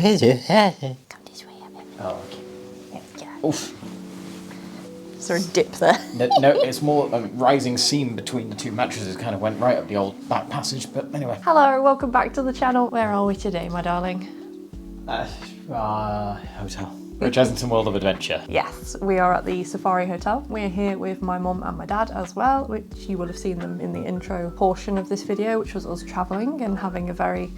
this way a bit. Oh, okay. Yeah. Oof. Is there a dip there? No, it's more a rising seam between the two mattresses kind of went right up the old back passage, but anyway. Hello, welcome back to the channel. Where are we today, my darling? Hotel. We're at Chessington World of Adventure. Yes, we are at the Safari Hotel. We're here with my mum and my dad as well, which you will have seen them in the intro portion of this video, which was us travelling and having a very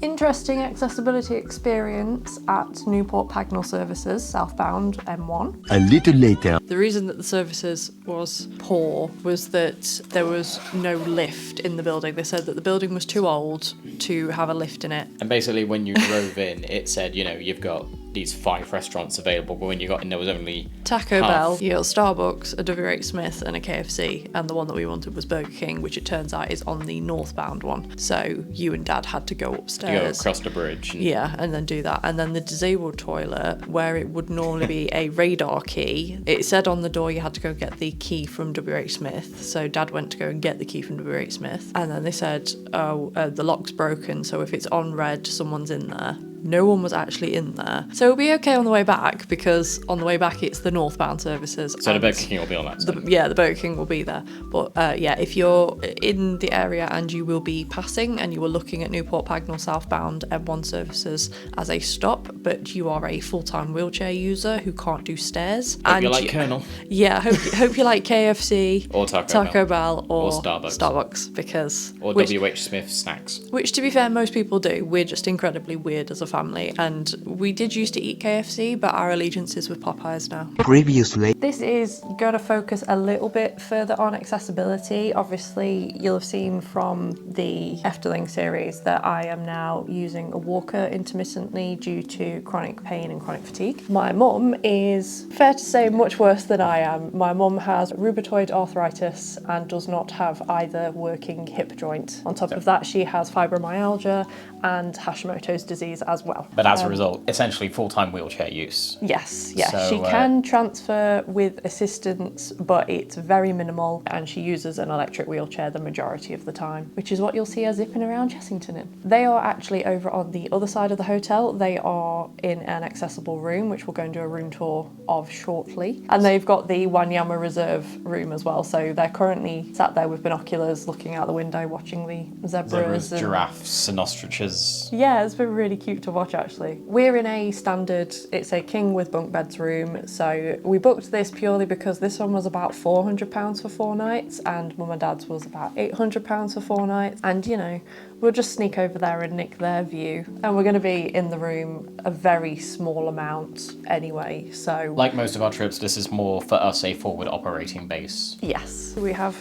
interesting accessibility experience at Newport Pagnell Services, southbound M1. A little later. The reason that the services was poor was that there was no lift in the building. They said that the building was too old to have a lift in it. And basically when you drove in, it said, you know, you've got these 5 restaurants available, but when you got in there was only Taco half. Bell, you got Starbucks, a W.H. Smith and a KFC, and the one that we wanted was Burger King, which it turns out is on the northbound one. So you and Dad had to go upstairs. You go across the bridge. Yeah, and then do that. And then the disabled toilet, where it would normally be a radar key, it said on the door you had to go get the key from W.H. Smith. So Dad went to go and get the key from W.H. Smith. And then they said, the lock's broken, so if it's on red, someone's in there. No one was actually in there. So it'll be okay on the way back, because on the way back it's the northbound services. So the Burger King will be on that side. Yeah, the Burger King will be there. But yeah, if you're in the area and you will be passing and you were looking at Newport Pagnell southbound M1 services as a stop, but you are a full-time wheelchair user who can't do stairs. Hope you like Colonel. Yeah, hope you like KFC. Or Taco Bell. Or Starbucks. Because... Or W.H. Smith snacks. Which, to be fair, most people do. We're just incredibly weird as a family, and we did used to eat KFC, but our allegiance is with Popeyes now. Previously. This is going to focus a little bit further on accessibility. Obviously, you'll have seen from the Efteling series that I am now using a walker intermittently due to chronic pain and chronic fatigue. My mum is, fair to say, much worse than I am. My mum has rheumatoid arthritis and does not have either working hip joint. On top of that, she has fibromyalgia and Hashimoto's disease as well. But as a result, essentially full-time wheelchair use. Yes, yeah. So, she can transfer with assistance, but it's very minimal, and she uses an electric wheelchair the majority of the time, which is what you'll see her zipping around Chessington in. They are actually over on the other side of the hotel. They are in an accessible room, which we'll go and do a room tour of shortly. And they've got the Wanyama Reserve room as well, so they're currently sat there with binoculars looking out the window watching the zebras and giraffes and ostriches. Yeah, it's been really cute to watch actually. We're in a standard, it's a king with bunk beds room, so we booked this purely because this one was about £400 for 4 nights and mum and dad's was about £800 for 4 nights, and you know, we'll just sneak over there and nick their view, and we're going to be in the room a very small amount anyway, so... Like most of our trips, this is more for us a forward operating base. Yes, we have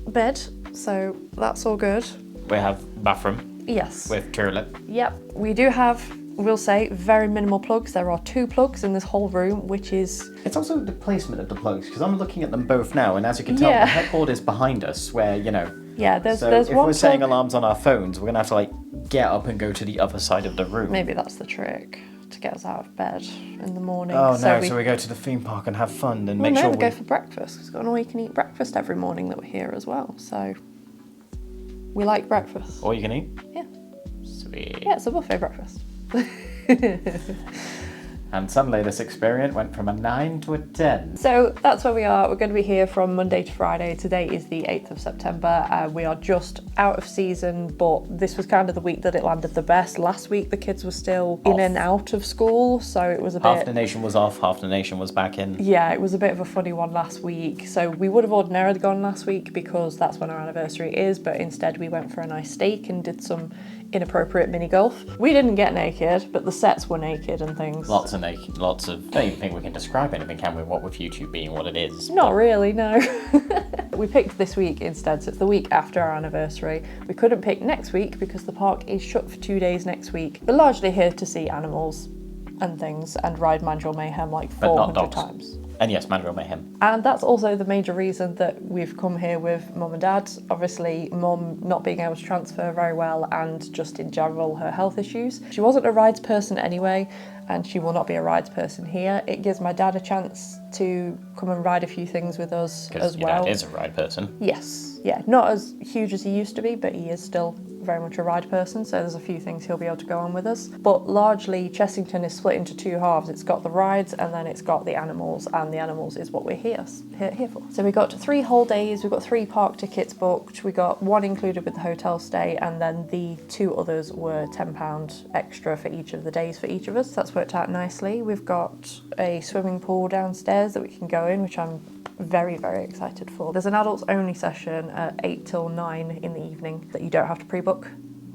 a bed, so that's all good. We have bathroom. Yes. With toilet. Yep, we do have, we'll say, very minimal plugs. There are 2 plugs in this whole room, which is... It's also the placement of the plugs, because I'm looking at them both now, and as you can tell, Yeah. the headboard is behind us, where, you know... Yeah, there's so one if we're setting plug... alarms on our phones, we're going to have to, like, get up and go to the other side of the room. Maybe that's the trick, to get us out of bed in the morning. Oh, so no, so we go to the theme park and have fun and well, make no, sure we go for breakfast. We've got an all-you-can-eat breakfast every morning that we're here as well, so... We like breakfast. All you can eat? Yeah. Sweet. Yeah, it's a buffet breakfast. And suddenly this experience went from a 9 to a 10. So that's where we are. We're going to be here from Monday to Friday. Today is the 8th of September. We are just out of season, but this was kind of the week that it landed the best. Last week the kids were still in and out of school, so it was a bit... Half the nation was off, half the nation was back in. Yeah, it was a bit of a funny one last week. So we would have ordinarily gone last week because that's when our anniversary is, but instead we went for a nice steak and did some inappropriate mini golf. We didn't get naked, but the sets were naked and things. Lots of naked, lots of... I don't even think we can describe anything, can we? What with YouTube being what it is. Not really, no. We picked this week instead, so it's the week after our anniversary. We couldn't pick next week because the park is shut for 2 days next week. We're largely here to see animals and things and ride Mandrill Mayhem like 400 times. And yes, Mandrill Mayhem. And that's also the major reason that we've come here with mum and dad. Obviously, mum not being able to transfer very well and just in general her health issues. She wasn't a rides person anyway, and she will not be a rides person here. It gives my dad a chance to come and ride a few things with us as well. Your dad is a ride person. Yes, yeah, not as huge as he used to be, but he is still very much a ride person, so there's a few things he'll be able to go on with us. But largely, Chessington is split into two halves. It's got the rides and then it's got the animals, and the animals is what we're here for. So we got 3 whole days, we've got 3 park tickets booked, we got 1 included with the hotel stay, and then the 2 others were £10 extra for each of the days for each of us. That's worked out nicely. We've got a swimming pool downstairs that we can go in, which I'm very, very excited for. There's an adults only session at 8 till 9 in the evening that you don't have to pre-book,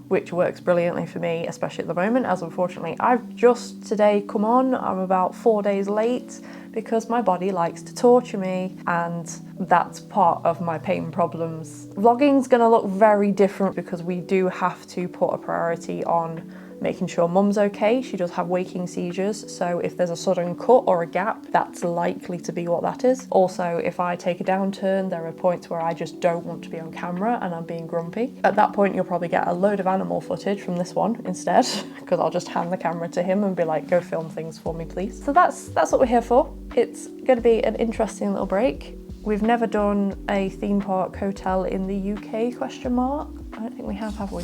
which works brilliantly for me, especially at the moment, as unfortunately I've just today come on. I'm about 4 days late because my body likes to torture me, and that's part of my pain problems. Vlogging's gonna look very different because we do have to put a priority on making sure mum's okay. She does have waking seizures, so if there's a sudden cut or a gap, that's likely to be what that is. Also, if I take a downturn, there are points where I just don't want to be on camera and I'm being grumpy. At that point, you'll probably get a load of animal footage from this one instead, because I'll just hand the camera to him and be like, go film things for me, please. So that's what we're here for. It's gonna be an interesting little break. We've never done a theme park hotel in the UK, question mark? I don't think we have we?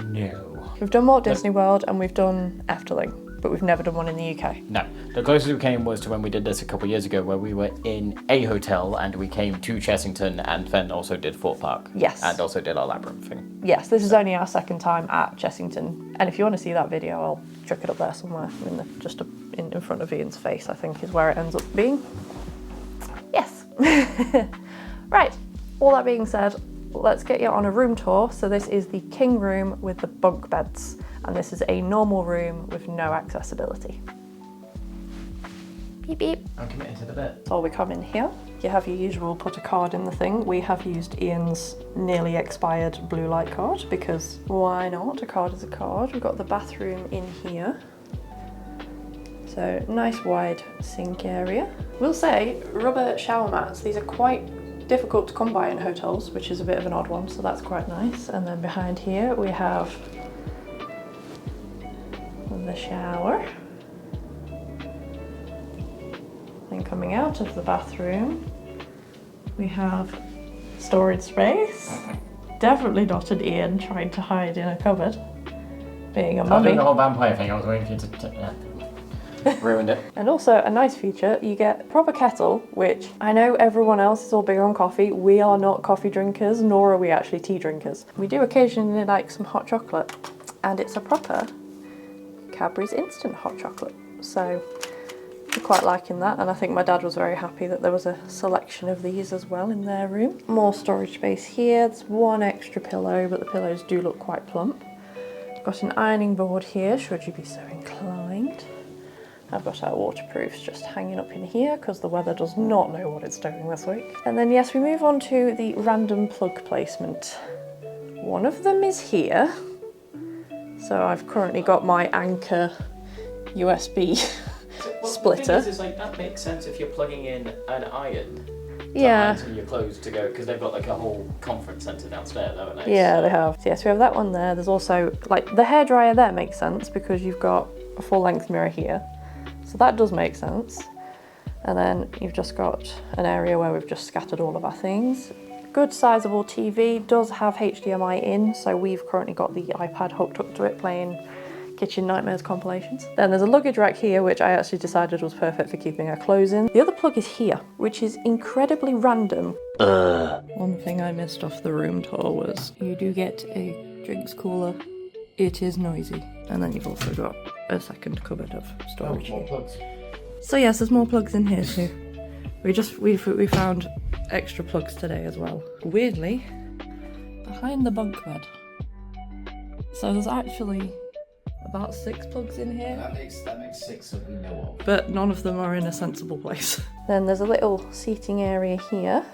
No. We've done Walt Disney World and we've done Efteling, but we've never done one in the UK. No. The closest we came was to when we did this a couple of years ago, where we were in a hotel and we came to Chessington and then also did Fort Park. Yes. And also did our labyrinth thing. Yes, this is only our second time at Chessington. And if you want to see that video, I'll chuck it up there somewhere in front of Ian's face, I think is where it ends up being. Yes. Right, all that being said, let's get you on a room tour. So this is the king room with the bunk beds, and this is a normal room with no accessibility. Beep beep. I'm committed to the bit. So we come in here, you have your usual put a card in the thing. We have used Ian's nearly expired blue light card because why not? A card is a card. We've got the bathroom in here. So nice wide sink area. We'll say rubber shower mats, these are quite difficult to come by in hotels, which is a bit of an odd one, so that's quite nice. And then behind here we have the shower. Then coming out of the bathroom we have storage space. Definitely not an Ian trying to hide in a cupboard, being a mummy. doing the whole vampire thing, I was waiting for you to ruined it. And also a nice feature, you get a proper kettle, which I know everyone else is all big on coffee. We are not coffee drinkers, nor are we actually tea drinkers. We do occasionally like some hot chocolate, and it's a proper Cadbury's instant hot chocolate. So we're quite liking that, and I think my dad was very happy that there was a selection of these as well in their room. More storage space here. There's 1 extra pillow, but the pillows do look quite plump. Got an ironing board here, should you be so inclined. I've got our waterproofs just hanging up in here because the weather does not know what it's doing this week. And then yes, we move on to the random plug placement. One of them is here. So I've currently got my Anchor USB splitter. The thing is, like, that makes sense if you're plugging in an iron. Yeah. To your clothes to go, because they've got like a whole conference centre downstairs, haven't they? Yeah, they have. So yes, we have that one there. There's also, like, the hairdryer there makes sense because you've got a full-length mirror here. So that does make sense. And then you've just got an area where we've just scattered all of our things. Good sizable TV, does have HDMI in, so we've currently got the iPad hooked up to it playing Kitchen Nightmares compilations. Then there's a luggage rack here, which I actually decided was perfect for keeping our clothes in. The other plug is here, which is incredibly random. One thing I missed off the room tour was you do get a drinks cooler. It is noisy. And then you've also got a second cupboard of storage. More plugs. So yes, there's more plugs in here too. We found extra plugs today as well. Weirdly, behind the bunk bed. So there's actually about 6 plugs in here. That makes 6 that we know of. But none of them are in a sensible place. Then there's a little seating area here.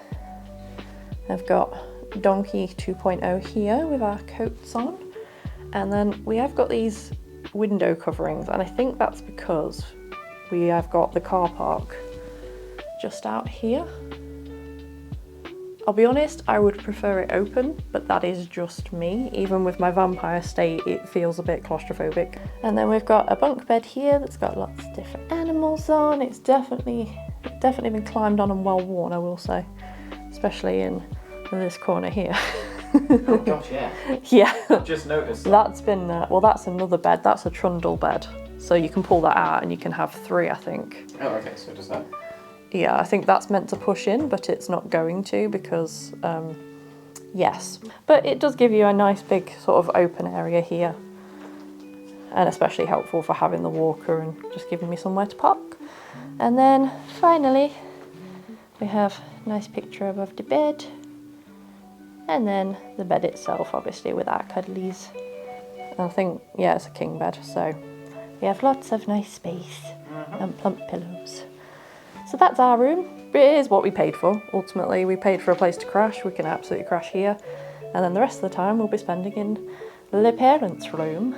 I've got Donkey 2.0 here with our coats on. And then we have got these window coverings, and I think that's because we have got the car park just out here. I'll be honest, I would prefer it open, but that is just me. Even with my vampire state, it feels a bit claustrophobic. And then we've got a bunk bed here that's got lots of different animals on. It's definitely been climbed on and well worn, I will say, especially in this corner here. Oh gosh, yeah. Yeah. I've just noticed that. That's been, well, that's another bed. That's a trundle bed. So you can pull that out and you can have 3, I think. Oh, okay, so does that... Yeah, I think that's meant to push in, but it's not going to because, yes. But it does give you a nice big sort of open area here. And especially helpful for having the walker and just giving me somewhere to park. And then finally, we have a nice picture above the bed. And then the bed itself, obviously, with our cuddlies. And I think, yeah, it's a king bed, so we have lots of nice space and plump pillows. So that's our room. It is what we paid for, ultimately. We paid for a place to crash. We can absolutely crash here. And then the rest of the time we'll be spending in the parents' room,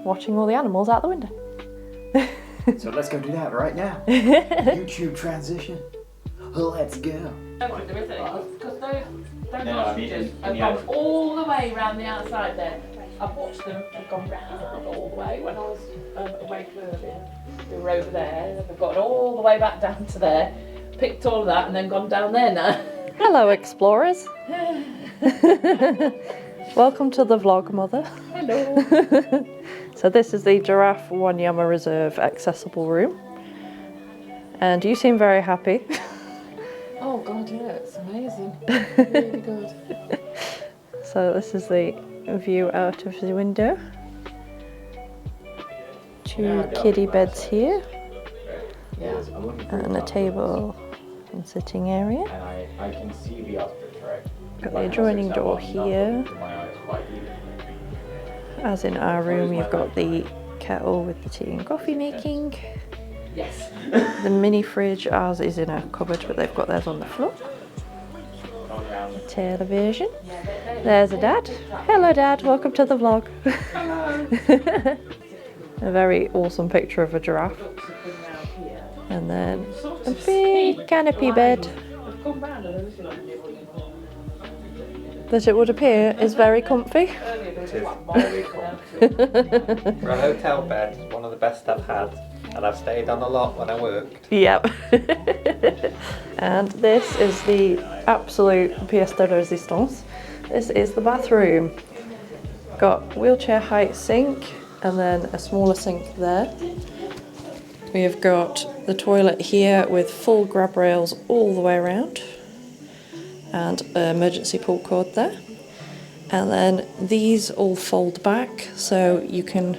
watching all the animals out the window. So let's go do that right now. YouTube transition. Let's go. Because those ostriches have gone all the way around the outside there. I've watched them, they've gone round all the way. When I was away from earlier, they were over there, they've gone all the way back down to there, picked all of that and then gone down there now. Hello, explorers. Welcome to the vlog, Mother. Hello. So this is the Giraffe Wanyama Reserve accessible room. And you seem very happy. Oh God, yeah, it's amazing. Really good. So this is the view out of the window. 2 kiddie beds here. Yeah. And a table and sitting area. And I can see the ostrich, right? Got the adjoining door here. As in our room, you've got the kettle with the tea and coffee making. Yes. The mini fridge, ours is in a cupboard, but they've got theirs on the floor. Television. There's a dad. Hello, Dad. Welcome to the vlog. Hello. A very awesome picture of a giraffe. And then a big canopy bed that it would appear is very comfy. For a hotel bed, it's one of the best I've had, and I've stayed on a lot when I worked. Yep. And this is the absolute pièce de résistance. This is the bathroom. Got wheelchair height sink and then a smaller sink there. We have got the toilet here with full grab rails all the way around and an emergency pull cord there. And then these all fold back so you can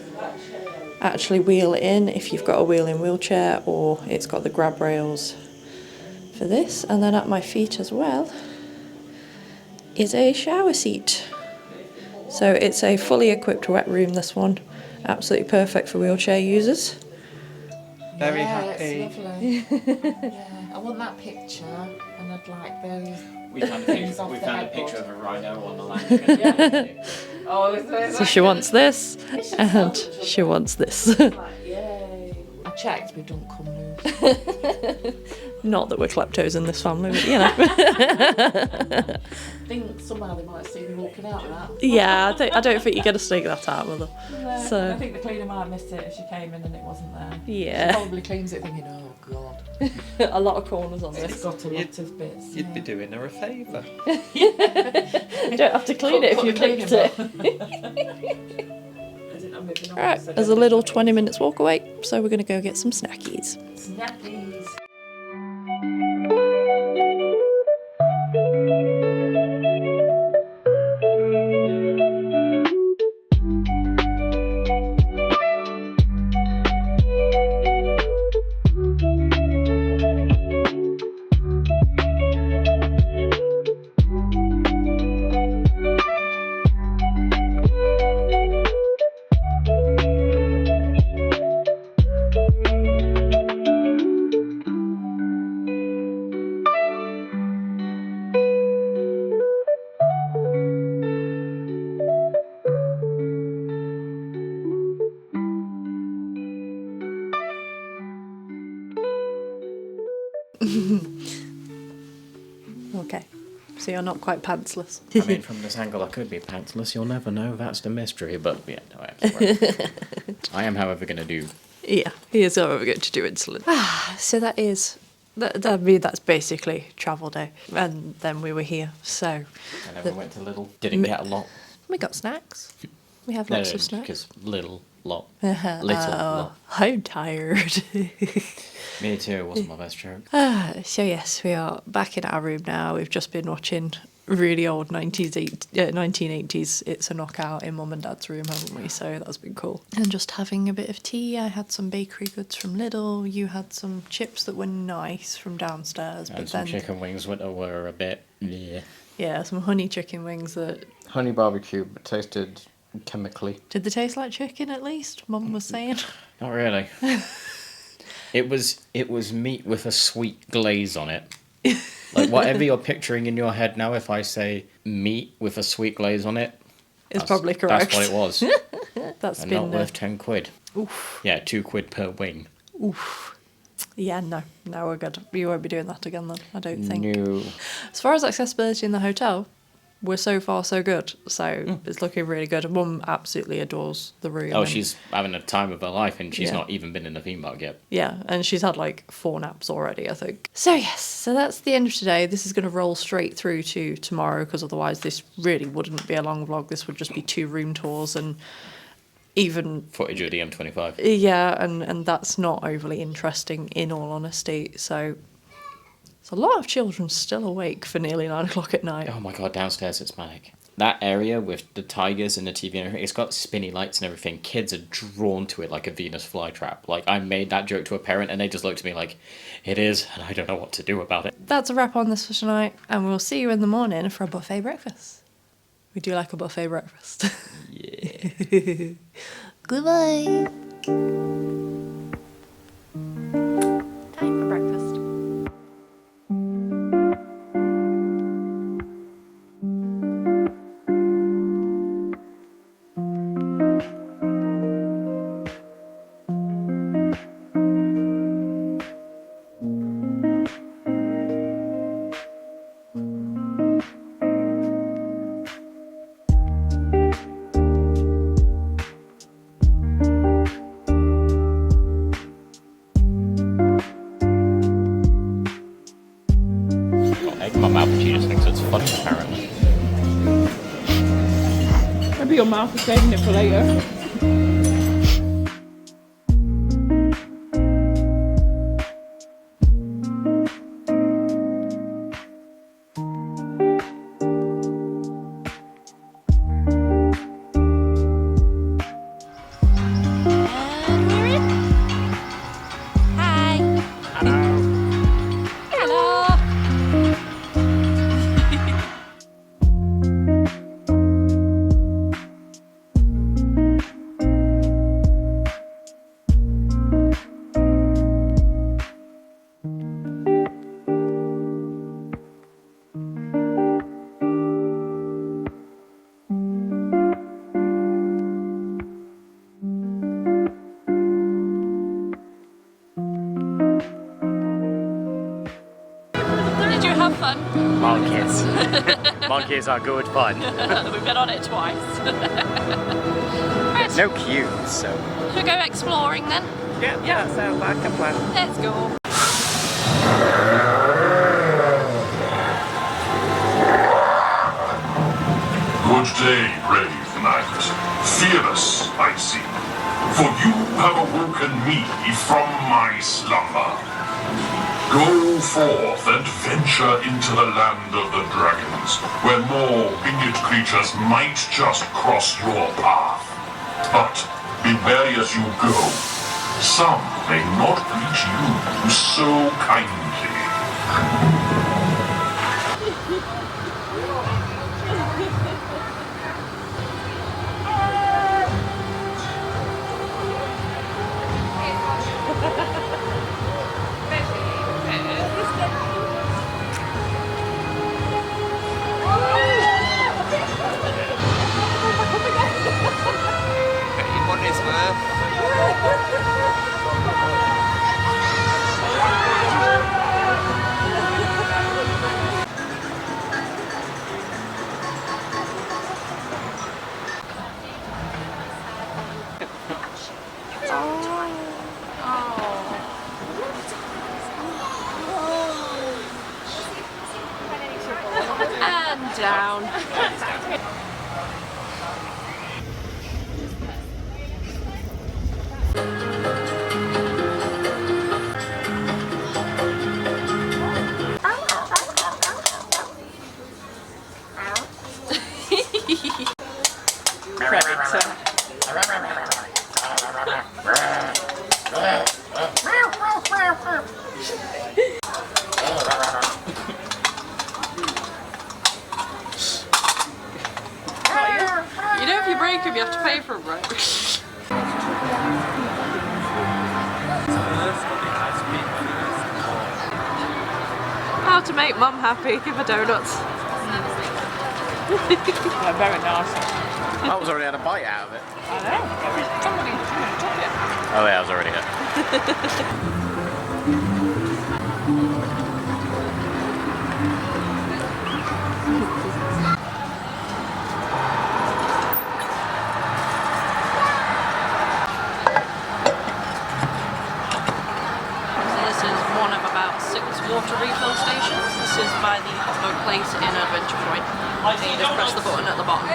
actually wheel it in if you've got a wheel-in wheelchair, or it's got the grab rails for this. And then at my feet as well is a shower seat. So it's a fully equipped wet room, this one. Absolutely perfect for wheelchair users. Very yeah, happy. It's lovely. Yeah, I want that picture, and I'd like those. We found a picture, off we the found a headboard. picture of a rhino on the landing. Oh, is So she wants this and she wants this. Yay. I checked, we don't come loose. Not that we're kleptos in this family, but you know. I think somehow they might see me walking out of that. Yeah, I don't think you're going to sneak that out, Mother. I So, think the cleaner might have missed it if she came in and it wasn't there. She yeah. probably cleans it thinking, oh God. A lot of corners on It's this. got a lot of bits. You'd be doing her a favour. You don't have to clean it if you've Clean licked it. Right, there's a little 20 minutes walk away, so we're going to go get some snackies. Snappies. Okay, so you're not quite pantsless. I mean, from this angle I could be pantsless, you'll never know, that's the mystery, but yeah, no, absolutely. I am, however, going to do... Yeah, he is however going to do insulin. So that is I mean, that's basically travel day. And then we were here, so... And then we went to Lidl. Didn't get a lot. We got snacks. We have lots of snacks. Because little lot. Lot. I'm tired. Me too, it wasn't my best joke. So yes, we are back in our room now. We've just been watching really old 1980s It's a Knockout in Mum and Dad's room, haven't we? So that's been cool. And just having a bit of tea. I had some bakery goods from Lidl. You had some chips that were nice from downstairs. And but some then chicken wings were a bit... yeah, some honey chicken wings that... Honey barbecue, but tasted chemically. Did they taste like chicken at least? Mum was saying. Not really. It was meat with a sweet glaze on it. Like whatever you're picturing in your head now, if I say meat with a sweet glaze on it, It's probably correct. That's what it was. That's And been not worth 10 quid. Oof. Yeah, £2 per wing. Oof. Yeah, no, we're good. You won't be doing that again then, I don't think. No. As far as accessibility in the hotel, we're so far so good. So it's looking really good. Mum absolutely adores the room. Oh, and- she's having a time of her life, and she's Yeah. not even been in a theme park yet. Yeah, and she's had like 4 naps already, I think. So yes, so that's the end of today. This is going to roll straight through to tomorrow, because otherwise this really wouldn't be a long vlog. This would just be 2 room tours and even... Footage of the M25. Yeah, and that's not overly interesting in all honesty. So there's a lot of children still awake for nearly 9 o'clock at night. Oh my god, downstairs it's manic. That area with the tigers and the TV and everything, it's got spinny lights and everything. Kids are drawn to it like a Venus flytrap. Like, I made that joke to a parent and they just looked at me like, it is, and I don't know what to do about it. That's a wrap on this for tonight, and we'll see you in the morning for a buffet breakfast. We do like a buffet breakfast. Yeah. Goodbye. Time for breakfast. Egg in my mouth and she just thinks it's funny, apparently. Maybe your mouth is saving it for later. Did you have fun? Monkeys. Monkeys are good fun. We've been on it twice. Right, No queues, so... should we go exploring then? Yeah, that sounds like a plan. Let's go. Good day, brave knight. Fearless, I see. For you have awoken me from my slumber. Go forth and venture into the land of the dragons, where more winged creatures might just cross your path. But be wary as you go. Some may not greet you so kindly. credit. You know, if you break them, you have to pay for them, right? How to make mum happy, give her donuts. They're very nice. I was already had a bite out of it. I know. Somebody took it. Oh yeah, I was already here. This is one of about 6 water refill stations. This is by the hot place in Adventure Point. And you just press the button at the bottom.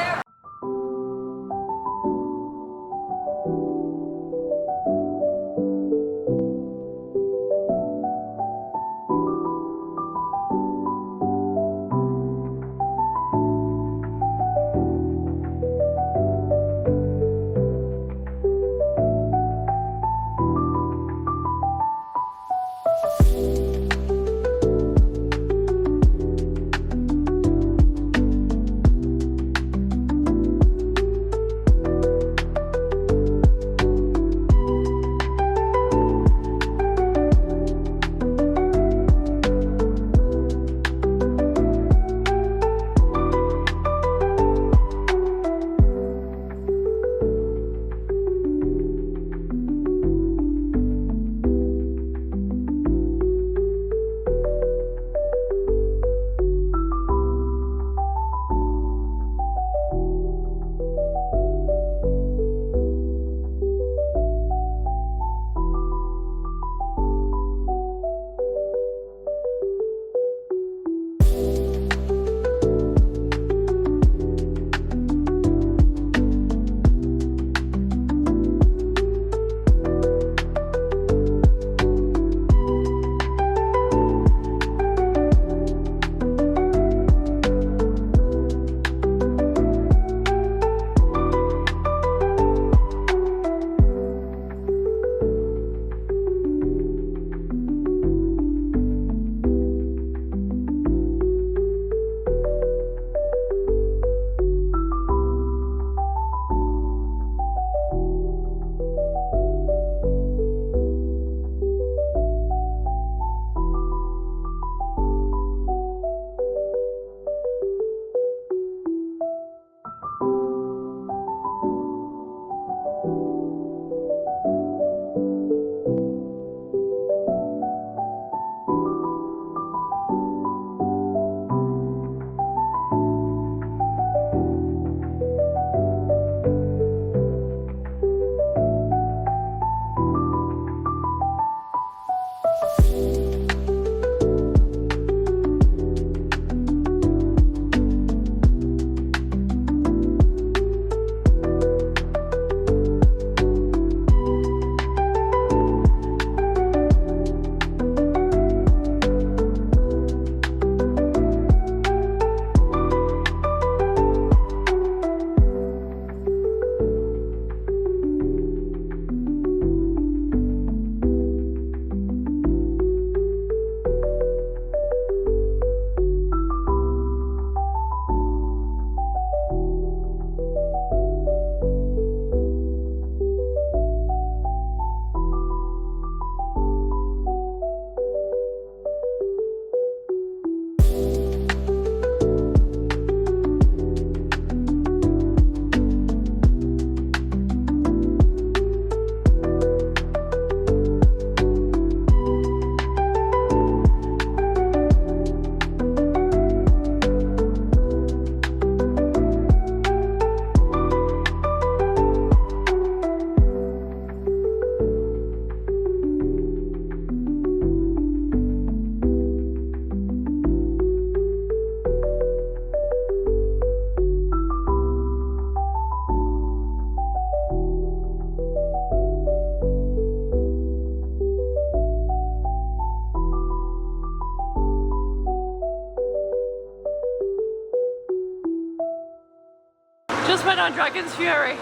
Just went on Dragon's Fury.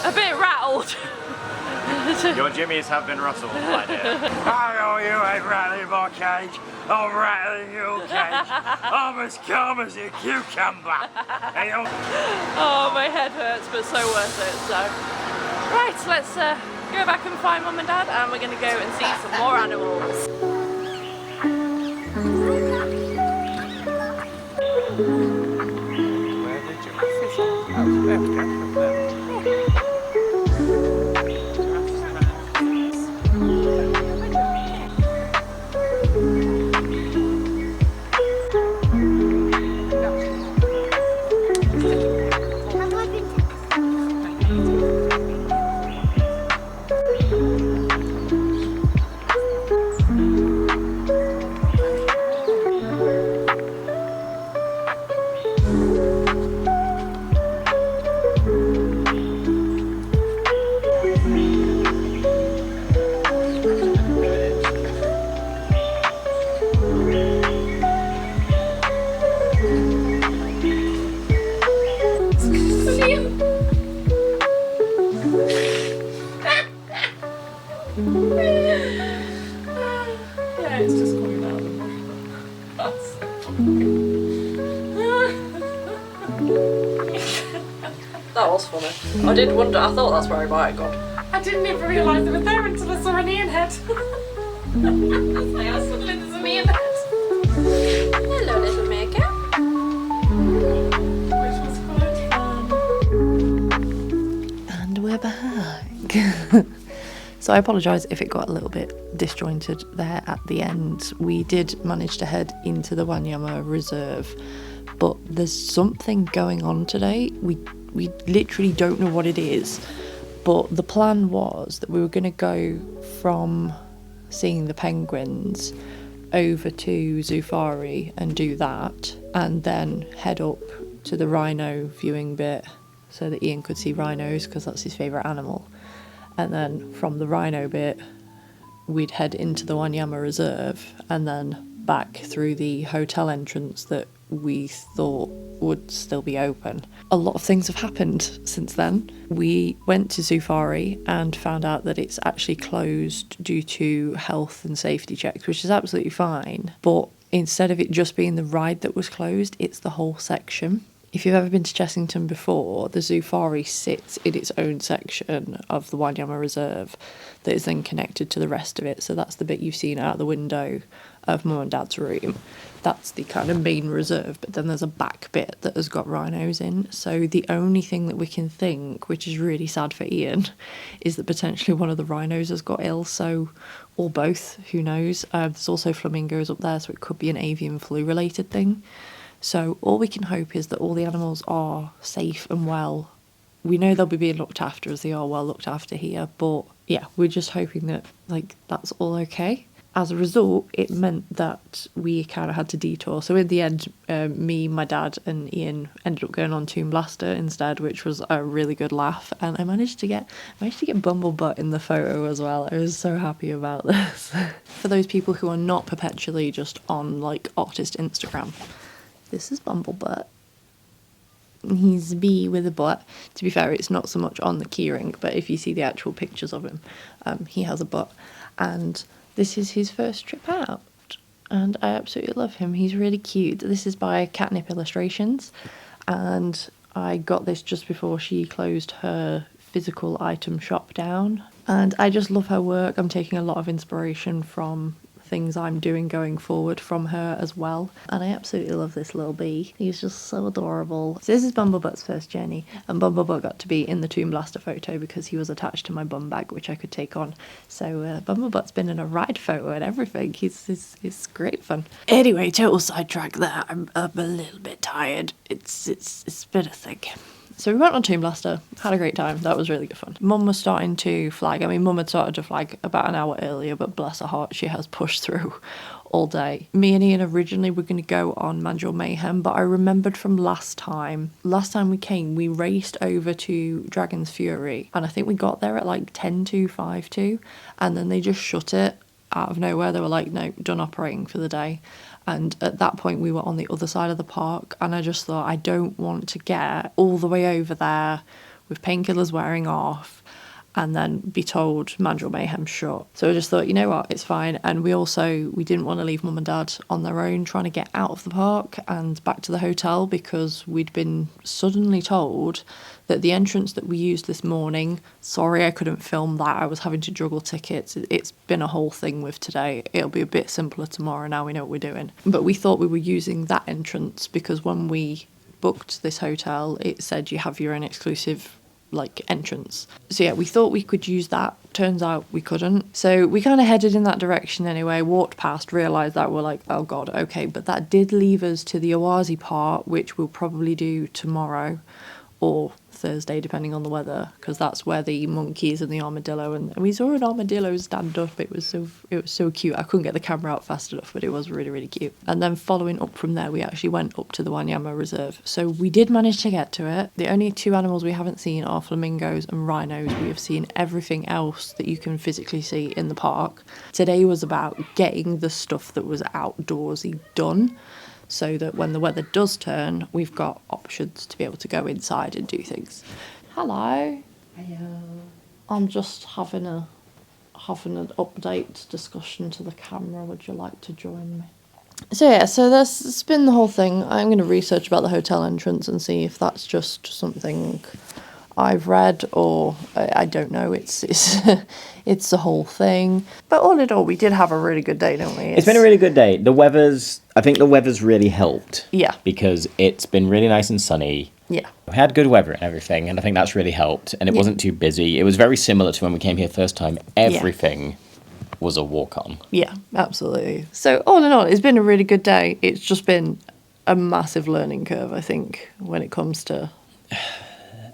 A bit rattled. Your jimmies have been rustled, my dear. I know you ain't rattling my cage. I'm rattling your cage. I'm as calm as a cucumber. Hey, Oh, my head hurts, but so worth it. So, right, let's go back and find Mum and Dad, and we're going to go and see some more animals. Where did you fish it? Oh, there we go. Yeah, it's just coming out of the mud. That's so funny. That was funny. I did wonder, I thought that's where he might have gone. I didn't even realise they were there until I saw an Iain head. Suddenly there's an Iain head. Hello, little maker. Which was quite fun. And we're back. So I apologise if it got a little bit disjointed there at the end. We did manage to head into the Wanyama Reserve, but there's something going on today. We literally don't know what it is, but the plan was that we were going to go from seeing the penguins over to Safari and do that, and then head up to the rhino viewing bit so that Iain could see rhinos because that's his favourite animal. And then from the rhino bit, we'd head into the Wanyama Reserve and then back through the hotel entrance that we thought would still be open. A lot of things have happened since then. We went to Safari and found out that it's actually closed due to health and safety checks, which is absolutely fine. But instead of it just being the ride that was closed, it's the whole section. If you've ever been to Chessington before, the Safari sits in its own section of the Wanyama Reserve that is then connected to the rest of it. So that's the bit you've seen out the window of Mum and Dad's room. That's the kind of main reserve, but then there's a back bit that has got rhinos in. So the only thing that we can think, which is really sad for Iain, is that potentially one of the rhinos has got ill, so, or both, who knows. There's also flamingos up there, so it could be an avian flu related thing. So all we can hope is that all the animals are safe and well. We know they'll be being looked after as they are well looked after here, but yeah, we're just hoping that that's all okay. As a result, it meant that we kind of had to detour. So in the end, me, my dad and Iain ended up going on Toon Blaster instead, which was a really good laugh. And I managed to get Bumblebutt in the photo as well. I was so happy about this. For those people who are not perpetually just on artist Instagram, this is Bumblebutt. He's a bee with a butt. To be fair, it's not so much on the keyring, but if you see the actual pictures of him, he has a butt. And this is his first trip out, and I absolutely love him. He's really cute. This is by Catnip Illustrations, and I got this just before she closed her physical item shop down. And I just love her work. I'm taking a lot of inspiration from things I'm doing going forward from her as well. And I absolutely love this little bee. He's just so adorable. So this is Bumblebutt's first journey, and Bumblebutt got to be in the Toon Blaster photo because he was attached to my bum bag, which I could take on. So Bumblebutt's been in a ride photo and everything. It's great fun. Anyway, total sidetrack there. I'm a little bit tired. It's been a thing. So we went on Toon Blaster, had a great time. That was really good fun. Mum was starting to flag. I mean, Mum had started to flag about an hour earlier, but bless her heart, she has pushed through all day. Me and Iain originally were going to go on Manual Mayhem, but I remembered from last time we came, we raced over to Dragon's Fury, and I think we got there at 10:55, and then they just shut it out of nowhere. They were like, no, done operating for the day. And at that point we were on the other side of the park, and I just thought, I don't want to get all the way over there with painkillers wearing off and then be told Mandrill Mayhem's shut. So I just thought, you know what, it's fine. And we didn't want to leave Mum and Dad on their own trying to get out of the park and back to the hotel, because we'd been suddenly told that the entrance that we used this morning, sorry I couldn't film that, I was having to juggle tickets. It's been a whole thing with today. It'll be a bit simpler tomorrow, now we know what we're doing. But we thought we were using that entrance because when we booked this hotel, it said you have your own exclusive entrance. So yeah, we thought we could use that. Turns out we couldn't. So we kind of headed in that direction anyway, walked past, realised that, we're like, oh god, okay. But that did leave us to the Owazi part, which we'll probably do tomorrow or Thursday, depending on the weather, because that's where the monkeys and the armadillo, and we saw an armadillo stand up. It was so cute. I couldn't get the camera out fast enough, but it was really, really cute. And then following up from there, we actually went up to the Wanyama Reserve. So we did manage to get to it. The only two animals we haven't seen are flamingos and rhinos. We have seen everything else that you can physically see in the park. Today was about getting the stuff that was outdoorsy done, so that when the weather does turn, we've got options to be able to go inside and do things. Hello. Hello. I'm just having an update discussion to the camera. Would you like to join me? So yeah, so that's been the whole thing. I'm going to research about the hotel entrance and see if that's just something I've read, or I don't know. It's it's the whole thing. But all in all, we did have a really good day, didn't we? It's been a really good day. I think the weather's really helped. Yeah. Because it's been really nice and sunny. Yeah. We had good weather and everything, and I think that's really helped. And it wasn't too busy. It was very similar to when we came here first time. Everything was a walk-on. Yeah, absolutely. So all in all, it's been a really good day. It's just been a massive learning curve, I think, when it comes to...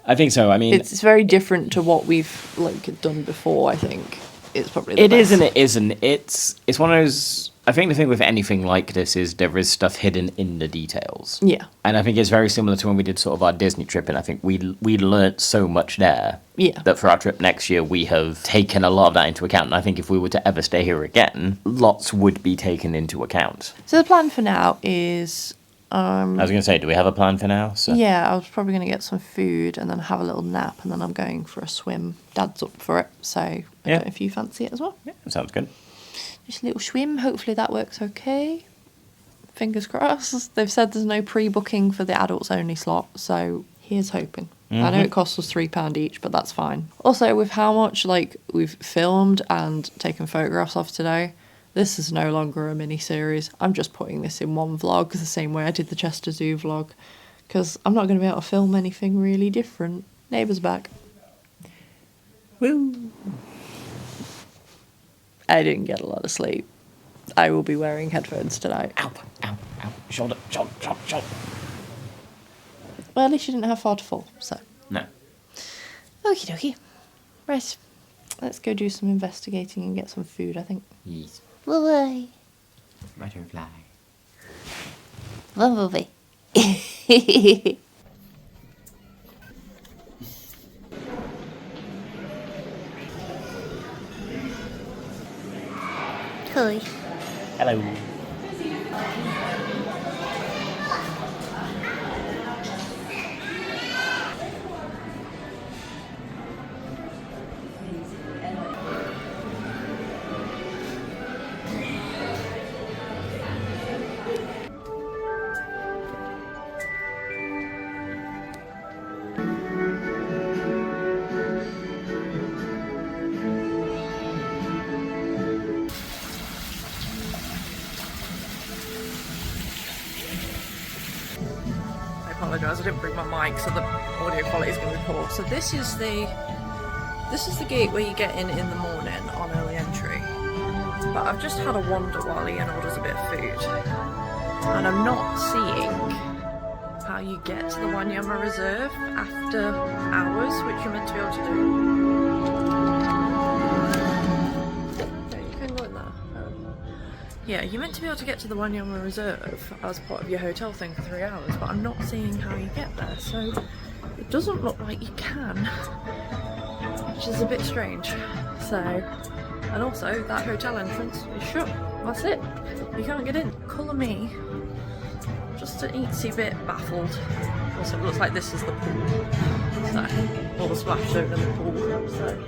I think so. I mean, it's very different to what we've done before. I think it's probably the it best. is and it isn't. It's one of those. I think the thing with anything like this is there is stuff hidden in the details. Yeah, and I think it's very similar to when we did sort of our Disney trip, and I think we learnt so much there. Yeah, that for our trip next year we have taken a lot of that into account. And I think if we were to ever stay here again, lots would be taken into account. So the plan for now is. I was going to say, do we have a plan for now? So. Yeah, I was probably going to get some food and then have a little nap, and then I'm going for a swim. Dad's up for it, so I don't know if you fancy it as well. Yeah, that sounds good. Just a little swim. Hopefully that works okay. Fingers crossed. They've said there's no pre-booking for the adults only slot, so here's hoping. I know it costs us £3 each, but that's fine. Also, with how much we've filmed and taken photographs of today, this is no longer a mini-series. I'm just putting this in one vlog, the same way I did the Chester Zoo vlog, because I'm not going to be able to film anything really different. Neighbour's back. Woo! I didn't get a lot of sleep. I will be wearing headphones tonight. Ow, ow, ow. Shoulder. Well, at least you didn't have far to fall, so. No. Okie dokie. Right. Let's go do some investigating and get some food, I think. Yes. Bye-bye. Butterfly. Bumblebee. Hi. Hello. I apologise, I didn't bring my mic, so the audio quality is going to be poor. So this is the gate where you get in the morning on early entry. But I've just had a wander while Iain orders a bit of food, and I'm not seeing how you get to the Wanyama Reserve after hours, which you're meant to be able to do. Yeah, you can go in there. Yeah, you're meant to be able to get to the Wanyama Reserve as part of your hotel thing for 3 hours, but I'm not seeing how you get there, so it doesn't look like you can, which is a bit strange. So, and also that hotel entrance is shut. That's it. You can't get in. colour me. Just an eatsy bit baffled. Also, it looks like this is the pool. So, all the splash zone in the pool. So,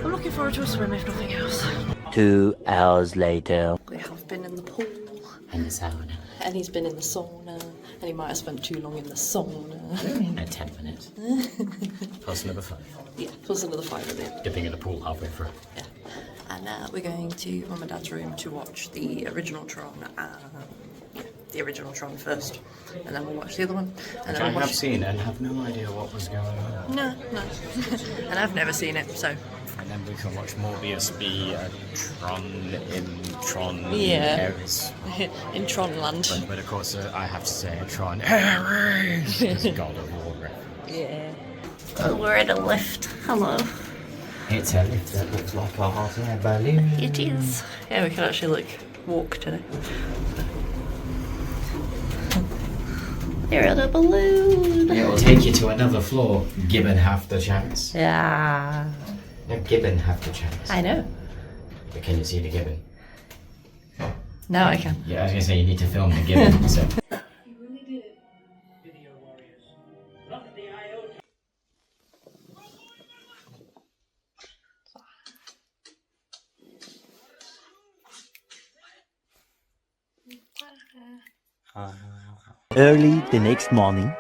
I'm looking forward to a swim if nothing else. 2 hours later. We have been in the pool. And the sauna. And he's been in the sauna. And he might have spent too long in the sauna. 10 minutes. Plus another 5. Yeah, plus another 5 of it. Dipping in the pool halfway through. Yeah. And now we're going to Mum and Dad's room to watch the original Tron. The original Tron first, and then we'll watch the other one. And then I we'll have watch... seen and have no idea what was going on. No. And I've never seen it, so. And then we can watch Morbius be a Tron in Tron Yeah. Ares. In Tronland. But of course, I have to say Tron Ares is God of War. Yeah. Oh, we're in a lift. Hello. It's a lift that looks like a hot air balloon. It is. Yeah, we can actually walk today. You're in a balloon. It will take you to another floor, given half the chance. Yeah. No, given half the chance. I know. But can you see the gibbon? Now I can. Yeah, I was gonna say you need to film the gibbon. So. Early the next morning.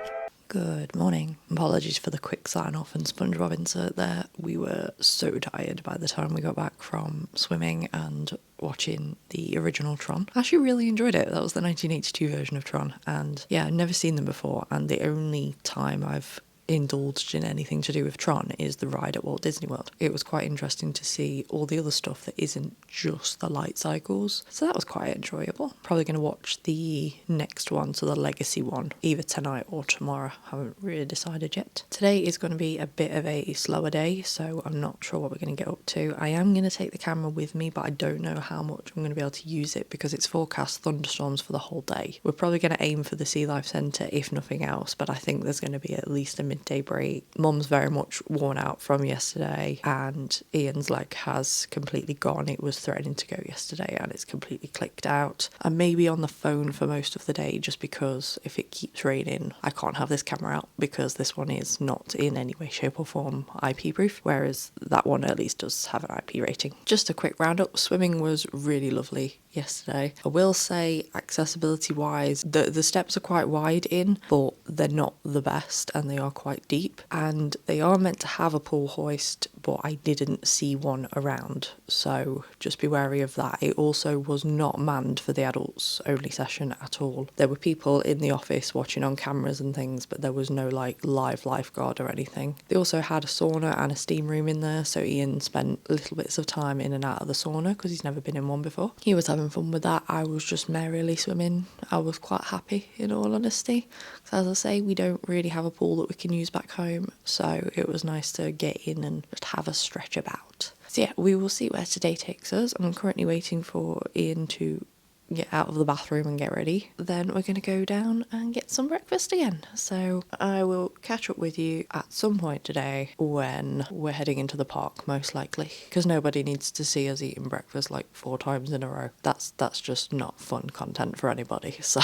Good morning. Apologies for the quick sign off and SpongeBob insert there. We were so tired by the time we got back from swimming and watching the original Tron. I actually really enjoyed it. That was the 1982 version of Tron, and yeah, I'd never seen them before, and the only time I've indulged in anything to do with Tron is the ride at Walt Disney World. It was quite interesting to see all the other stuff that isn't just the light cycles, so that was quite enjoyable. Probably going to watch the next one, so the Legacy one, either tonight or tomorrow. Haven't really decided yet. Today is going to be a bit of a slower day, so I'm not sure what we're going to get up to. I am going to take the camera with me, but I don't know how much I'm going to be able to use it because it's forecast thunderstorms for the whole day. We're probably going to aim for the Sea Life Centre if nothing else, but I think there's going to be at least a midday break. Mum's very much worn out from yesterday, and Ian's leg has completely gone. It was threatening to go yesterday and it's completely clicked out. I may be on the phone for most of the day just because if it keeps raining I can't have this camera out because this one is not in any way, shape or form IP proof, whereas that one at least does have an IP rating. Just a quick roundup. Swimming was really lovely yesterday. I will say accessibility wise the steps are quite wide in, but they're not the best and they are quite deep, and they are meant to have a pool hoist, but I didn't see one around, so just be wary of that. It also was not manned for the adults only session at all. There were people in the office watching on cameras and things, but there was no live lifeguard or anything. They also had a sauna and a steam room in there, so Ian spent little bits of time in and out of the sauna because he's never been in one before. He was having fun with that. I was just merrily swimming. I was quite happy in all honesty, because as I say, we don't really have a pool that we can use back home, so it was nice to get in and just have a stretch about. So yeah, we will see where today takes us. I'm currently waiting for Ian to get out of the bathroom and get ready. Then we're going to go down and get some breakfast again. So I will catch up with you at some point today when we're heading into the park, most likely, because nobody needs to see us eating breakfast 4 times in a row. That's just not fun content for anybody. So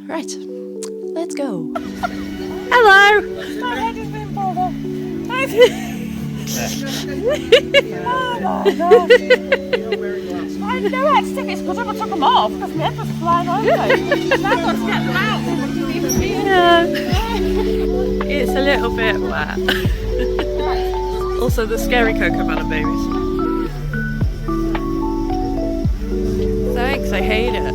right, let's go. Hello. My head has been pulled off. Oh my God. I know I had to take these because I took them off because my head was flying over. Now I've got to get them out. Yeah. It's a little bit wet. Also the scary Cocoa Melon babies. Thanks, I hate it.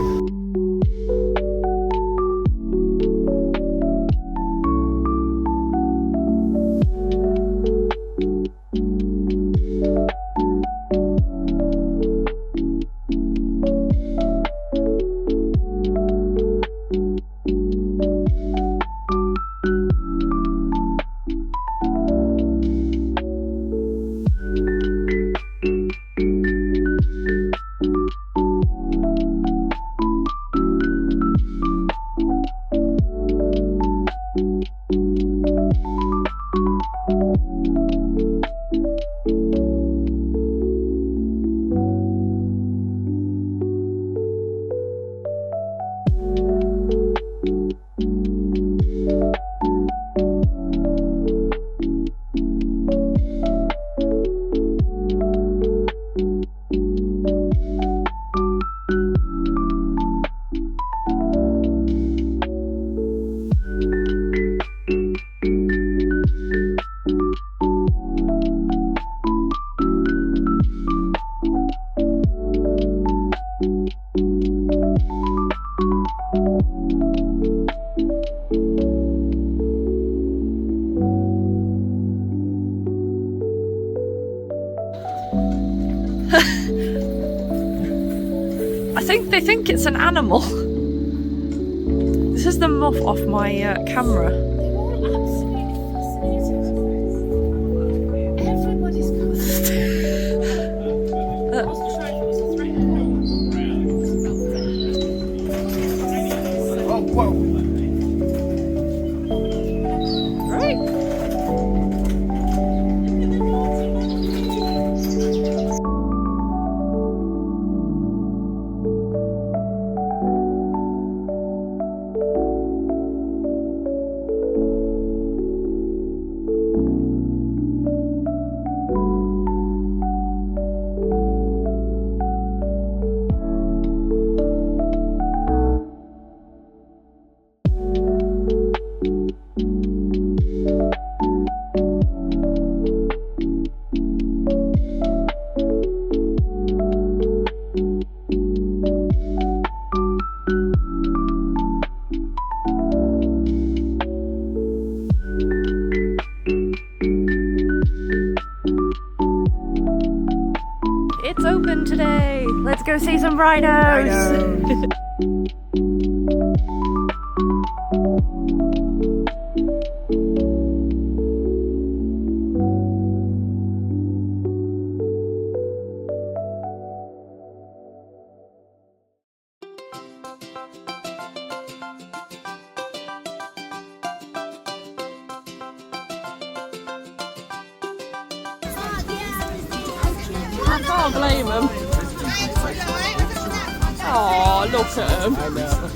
They think it's an animal. This is the muff off my camera. They're all absolutely fascinated. Everybody's coming. Oh, whoa. Right. It's open today. Let's go see some rhinos. I can't blame them. Oh, look at them. I know.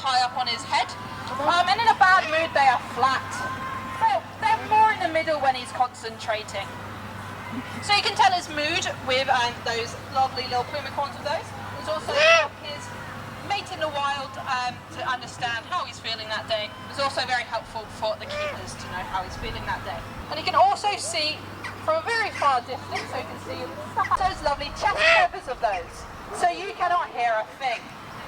high up on his head. And in a bad mood, they are flat. They're more in the middle when he's concentrating. So you can tell his mood with those lovely little plumicons of those. It's also his mate in the wild to understand how he's feeling that day. It's also very helpful for the keepers to know how he's feeling that day. And you can also see from a very far distance, so you can see those lovely chest feathers of those. So you cannot hear a thing.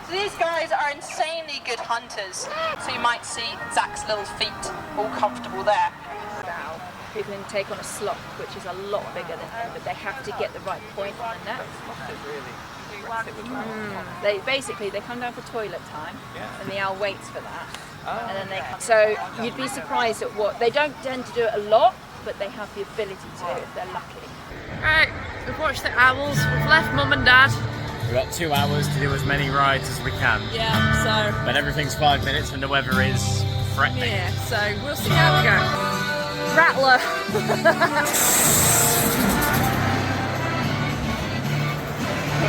So these guys are insanely good hunters. So you might see Zach's little feet all comfortable there. Now, people can take on a slot, which is a lot bigger than him, but they have to get the right point on the net. They come down for toilet time, and the owl waits for that, and then they come. So you'd be surprised at what they don't tend to do it a lot, but they have the ability to if they're lucky. Right, we've watched the owls. We've left Mum and Dad. We've got 2 hours to do as many rides as we can. Yeah, so. But everything's 5 minutes and the weather is threatening. Yeah, so we'll see how we go. Rattler.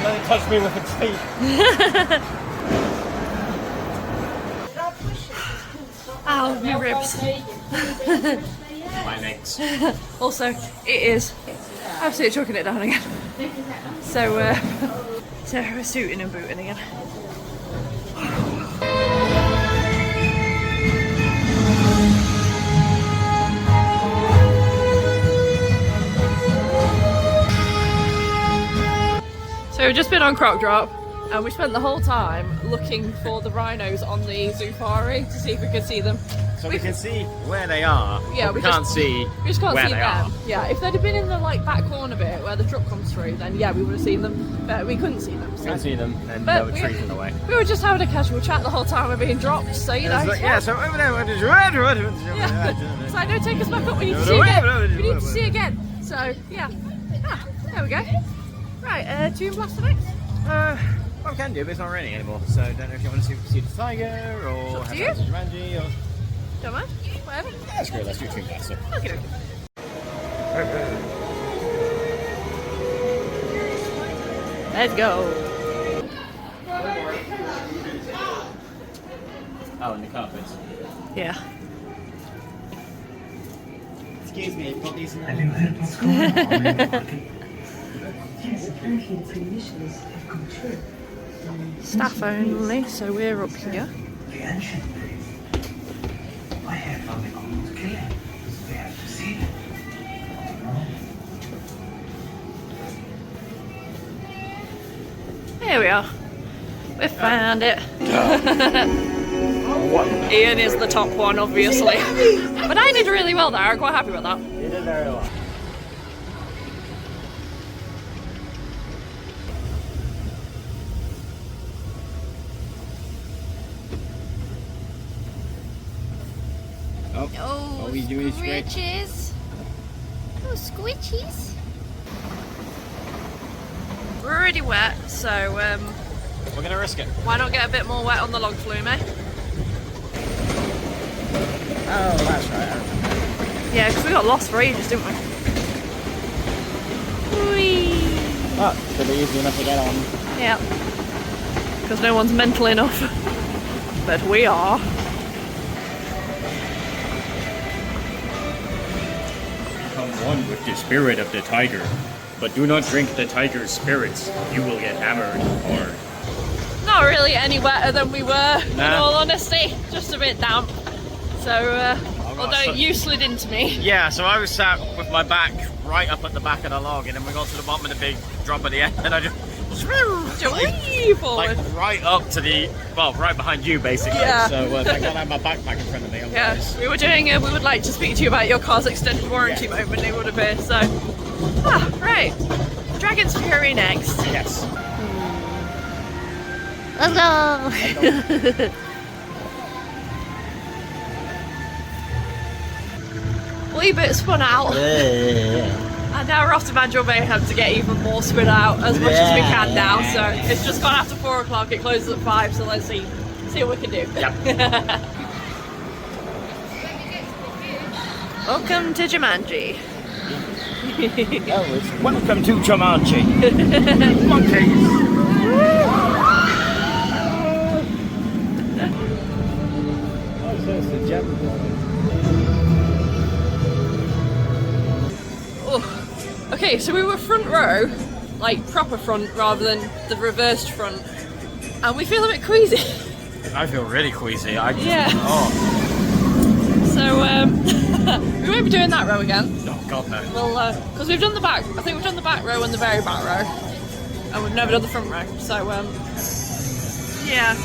Let it touch me with its teeth. Ow, my ribs. My legs. Also, it is absolutely chucking it down again. So we're suiting and booting again. So we've just been on Croc Drop and we spent the whole time looking for the rhinos on the safari to see if we could see them. So we can see where they are, yeah, but we can't see where they are. Yeah, if they'd have been in the back corner bit where the truck comes through, then yeah, we would have seen them, but we couldn't see them. So. Couldn't see them, and there were trees in the way. We were just having a casual chat the whole time we're being dropped, so you know. So over there, yeah. So I know, take us back up, we need to see again. We need to see again. So yeah. There we go. Right, tune blast the next. Well, we can do, but it's not raining anymore, so I don't know if you want to see the tiger or have a Jumanji or. Don't mind, whatever. That's great, let's do tune blast. Okay. Let's go. Oh, and the carpets. Yeah. Excuse me, put these in Have you heard what's going on in the market? Yes, apparently the premonitions have come true. Staff only, so we're up here. The ancient days. I have found the old killer, so they have to see it. Here we are. We found it. Iain is the top one, obviously. But I did really well there. I'm quite happy with that. You did very well. Oh, he's doing his great. squitches. Oh, squitchies. We're already wet, so We're gonna risk it. why not get a bit more wet on the log flume, eh? Oh, that's right. Yeah, because we got lost for ages, didn't we? Whee! Oh, should be easy enough to get on. Yeah. Because no one's mental enough. But we are. Become one with the spirit of the tiger. But do not drink the tiger's spirits. You will get hammered hard. Not really any wetter than we were, in Nah. all honesty. Just a bit damp. So, although you slid into me. Yeah, so I was sat with my back right up at the back of the log, and then we got to the bottom of the big drop at the end, and I just forward. like right up to the, well, right behind you basically. Yeah. So thank God I had my backpack in front of me. Yeah, Otherwise. we were doing it. We would like to speak to you about your car's extended warranty moment, it would appear. So, right. Dragon's Fury next. Yes. Let's go. Wee bit spun out. And now we're off to Banjo Mayhem to get even more spun out as much as we can now. So it's just gone after 4 o'clock. It closes at 5. So let's see what we can do. Yep. Welcome to Jumanji. Oh, it's welcome to Jumanji. Monkeys. job. Oh. Okay, so we were front row, like proper front rather than the reversed front, and we feel a bit queasy. I feel really queasy. Yeah. Oh. So we won't be doing that row again. Oh God no. Well, because we've done the back. I think we've done the back row and the very back row, and we've never done the front row. So yeah.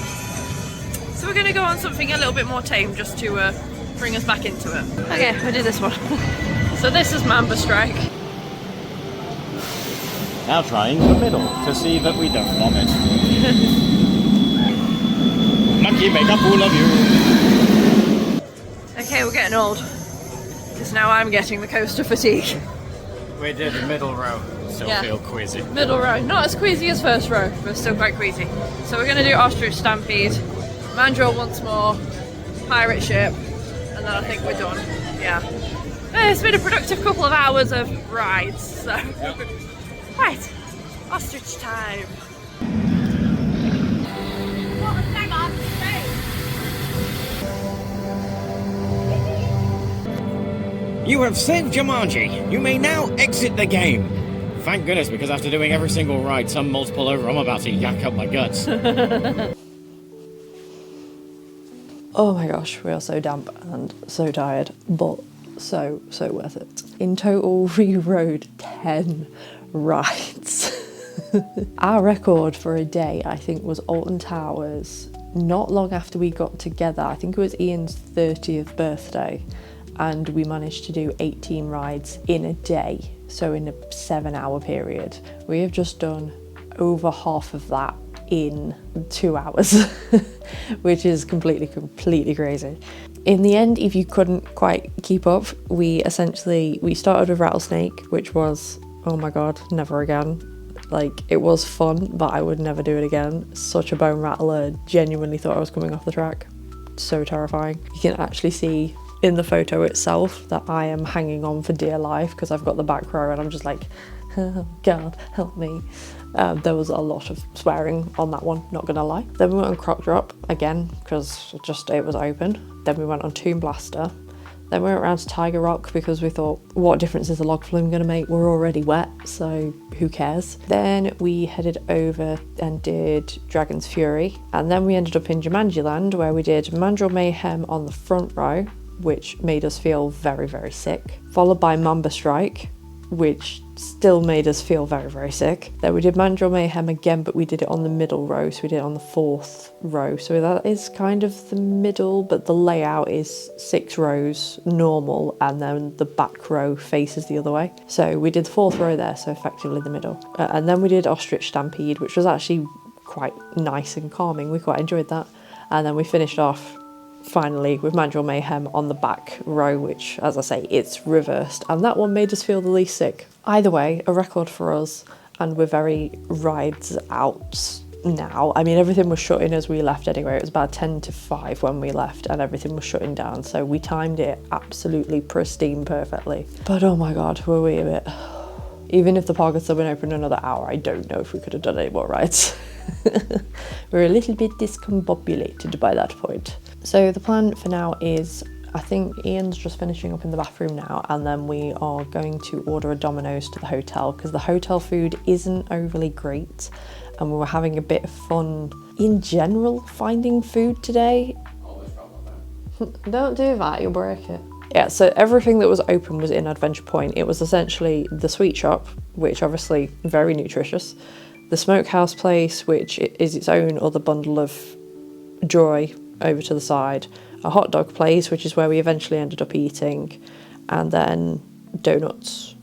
So we're going to go on something a little bit more tame just to bring us back into it. Okay, we'll do this one. So this is Mamba Strike. Now trying the middle to see that we don't vomit. Monkey make a fool of you. Okay, we're getting old. Because now I'm getting the coaster fatigue. We did the middle row. Still feel queasy. Middle row. Not as queasy as first row, but still quite queasy. So we're going to do Ostrich Stampede, Mandrill once more, Pirate Ship, and then I think we're done. Yeah. It's been a productive couple of hours of rides, so... Right, ostrich time. You have saved Jumanji. You may now exit the game. Thank goodness, because after doing every single ride, some multiple over, I'm about to yak up my guts. Oh my gosh, we are so damp and so tired, but so worth it. In total, we rode 10 rides. Our record for a day, I think, was Alton Towers not long after we got together. I think it was Ian's 30th birthday, and we managed to do 18 rides in a day, so in a 7-hour period. We have just done over half of that in 2 hours, which is completely crazy. In the end, if you couldn't quite keep up, we started with Rattlesnake, which was, oh my god, never again. Like, it was fun, but I would never do it again. Such a bone rattler, genuinely thought I was coming off the track. So terrifying. You can actually see in the photo itself that I am hanging on for dear life because I've got the back row and I'm just like, oh god, help me. There was a lot of swearing on that one, not gonna lie. Then we went on Croc Drop again because it was open. Then we went on Tomb Blaster. Then we went around to Tiger Rock because we thought, what difference is the log flume gonna make? We're already wet, so who cares? Then we headed over and did Dragon's Fury. And then we ended up in Jumanji Land where we did Mandrill Mayhem on the front row, which made us feel very, very sick. Followed by Mamba Strike, which still made us feel very, very sick. Then we did Mandrill Mayhem again, but we did it on the middle row, so we did it on the 4th row. So that is kind of the middle, but the layout is 6 rows normal, and then the back row faces the other way. So we did the 4th row there, so effectively the middle. And then we did Ostrich Stampede, which was actually quite nice and calming. We quite enjoyed that. And then we finished off finally with Mandrill Mayhem on the back row, which, as I say, it's reversed, and that one made us feel the least sick. Either way, a record for us, and we're very rides out now. I mean, everything was shutting as we left anyway. It was about 10 to 5 when we left and everything was shutting down, so we timed it absolutely pristine perfectly. But oh my god, were we a bit... Even if the park had still been open another hour, I don't know if we could have done any more rides. We're a little bit discombobulated by that point. So the plan for now is, I think Ian's just finishing up in the bathroom now, and then we are going to order a Dominos to the hotel because the hotel food isn't overly great, and we were having a bit of fun in general finding food today. Don't do that, you'll break it. Yeah, so everything that was open was in Adventure Point. It was essentially the sweet shop, which obviously very nutritious, the smokehouse place, which is its own other bundle of joy over to the side, a hot dog place, which is where we eventually ended up eating, and then donuts.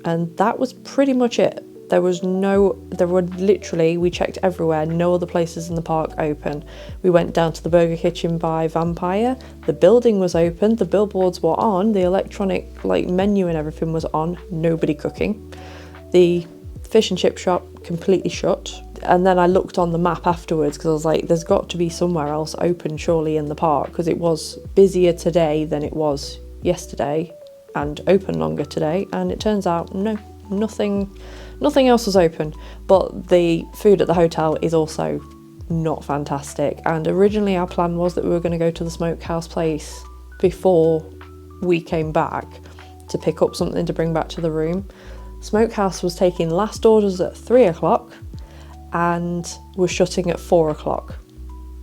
And that was pretty much it. There were literally, we checked everywhere, no other places in the park open. We went down to the Burger Kitchen by Vampire. The building was open, the billboards were on, the electronic menu and everything was on, nobody cooking. The fish and chip shop completely shut. And then I looked on the map afterwards because I was like, there's got to be somewhere else open surely in the park, because it was busier today than it was yesterday and open longer today. And it turns out, no, nothing else was open. But the food at the hotel is also not fantastic. And originally our plan was that we were going to go to the smokehouse place before we came back to pick up something to bring back to the room. Smokehouse was taking last orders at 3 o'clock and was shutting at 4 o'clock.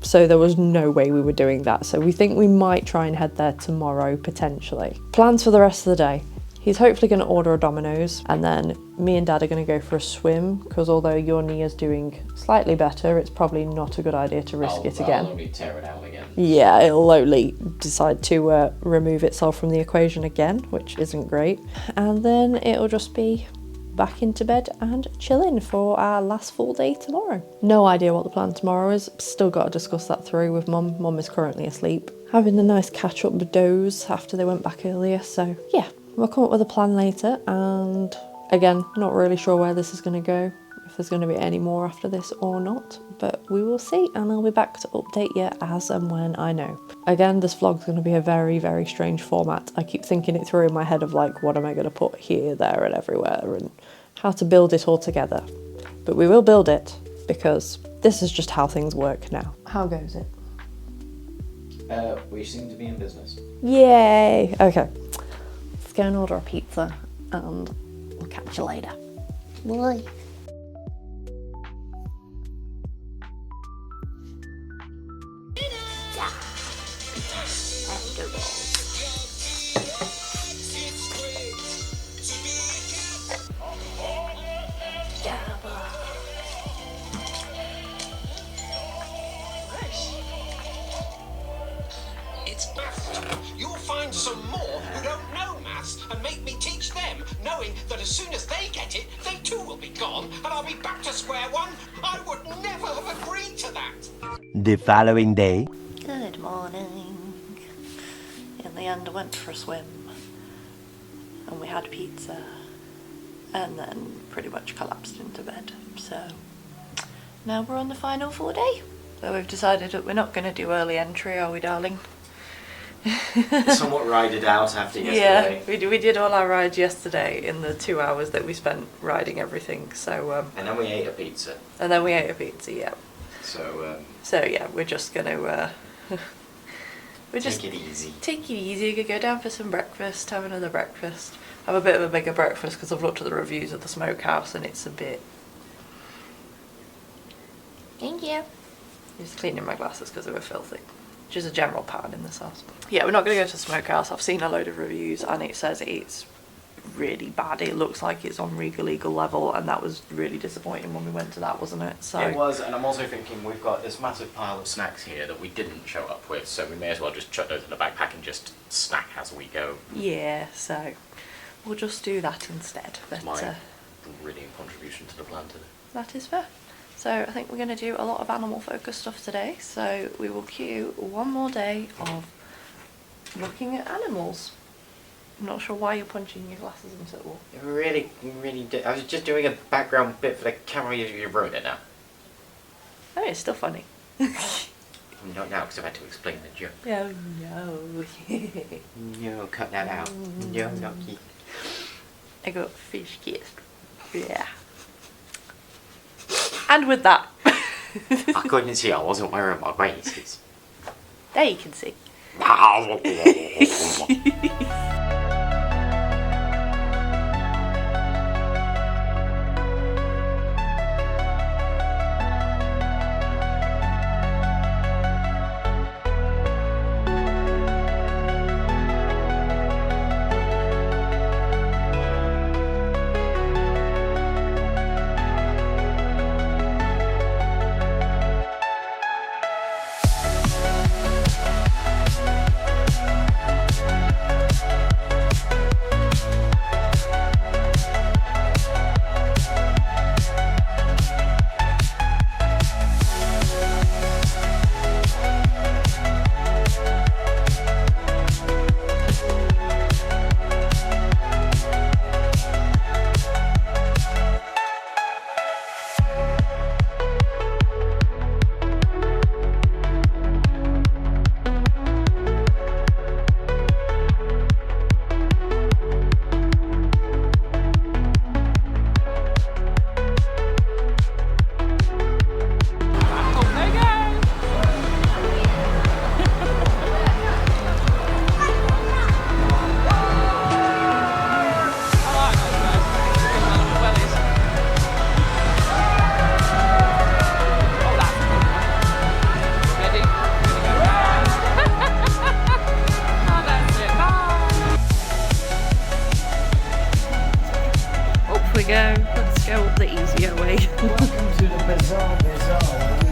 So there was no way we were doing that. So we think we might try and head there tomorrow, potentially. Plans for the rest of the day. He's hopefully going to order a Domino's, and then me and Dad are going to go for a swim, because although your knee is doing slightly better, it's probably not a good idea to risk it again. I'll only tear it out again. Yeah, it'll only decide to remove itself from the equation again, which isn't great. And then it'll just be back into bed and chilling for our last full day tomorrow. No idea what the plan tomorrow is. Still got to discuss that through with Mum. Mum is currently asleep, having a nice catch-up doze after they went back earlier. So yeah, we'll come up with a plan later, and again, not really sure where this is going to go, if there's going to be any more after this or not, but we will see, and I'll be back to update you as and when I know. Again, this vlog's going to be a very, very strange format. I keep thinking it through in my head of like, what am I going to put here, there and everywhere, and how to build it all together. But we will build it, because this is just how things work now. How goes it? We seem to be in business. Yay! Okay. Let's go and order a pizza, and we'll catch you later. Bye. It's maths. You'll find some more who don't know maths and make me teach them, knowing that as soon as they get it, they too will be gone and I'll be back to square one. I would never have agreed to that. The following day. Good morning. In the end, I went for a swim, and we had pizza, and then pretty much collapsed into bed. So now we're on the final 4 day. So we've decided that we're not going to do early entry, are we, darling? Somewhat ride it out after yesterday. Yeah, we did all our rides yesterday in the 2 hours that we spent riding everything. So and then we ate a pizza. Yeah. So yeah, we're just gonna take it easy. Take it easy. Go down for some breakfast, have another breakfast, have a bit of a bigger breakfast, because I've looked at the reviews of the smokehouse and it's a bit. Thank you. Just cleaning my glasses because they were filthy. Which is a general pattern in this house. Yeah, we're not going to go to the smokehouse. I've seen a load of reviews and it says it's really bad. It looks like it's on Regal Eagle level, and that was really disappointing when we went to that, wasn't it? So it was, and I'm also thinking we've got this massive pile of snacks here that we didn't show up with, so we may as well just chuck those in the backpack and just snack as we go. Yeah, so we'll just do that instead. But my brilliant contribution to the plan today. That is fair. So I think we're going to do a lot of animal focused stuff today, so we will cue one more day of looking at animals. I'm not sure why you're punching your glasses into the wall. Really, I was just doing a background bit for the camera. You ruined it now. Oh, it's still funny. Not now, because I've had to explain the joke. Oh no. No, cut that out. No, not you. I got fish kiss. Yeah. And with that. I couldn't see, I wasn't wearing my braces. There you can see. go. Let's go up the easier way. Welcome to the Bazaar, where we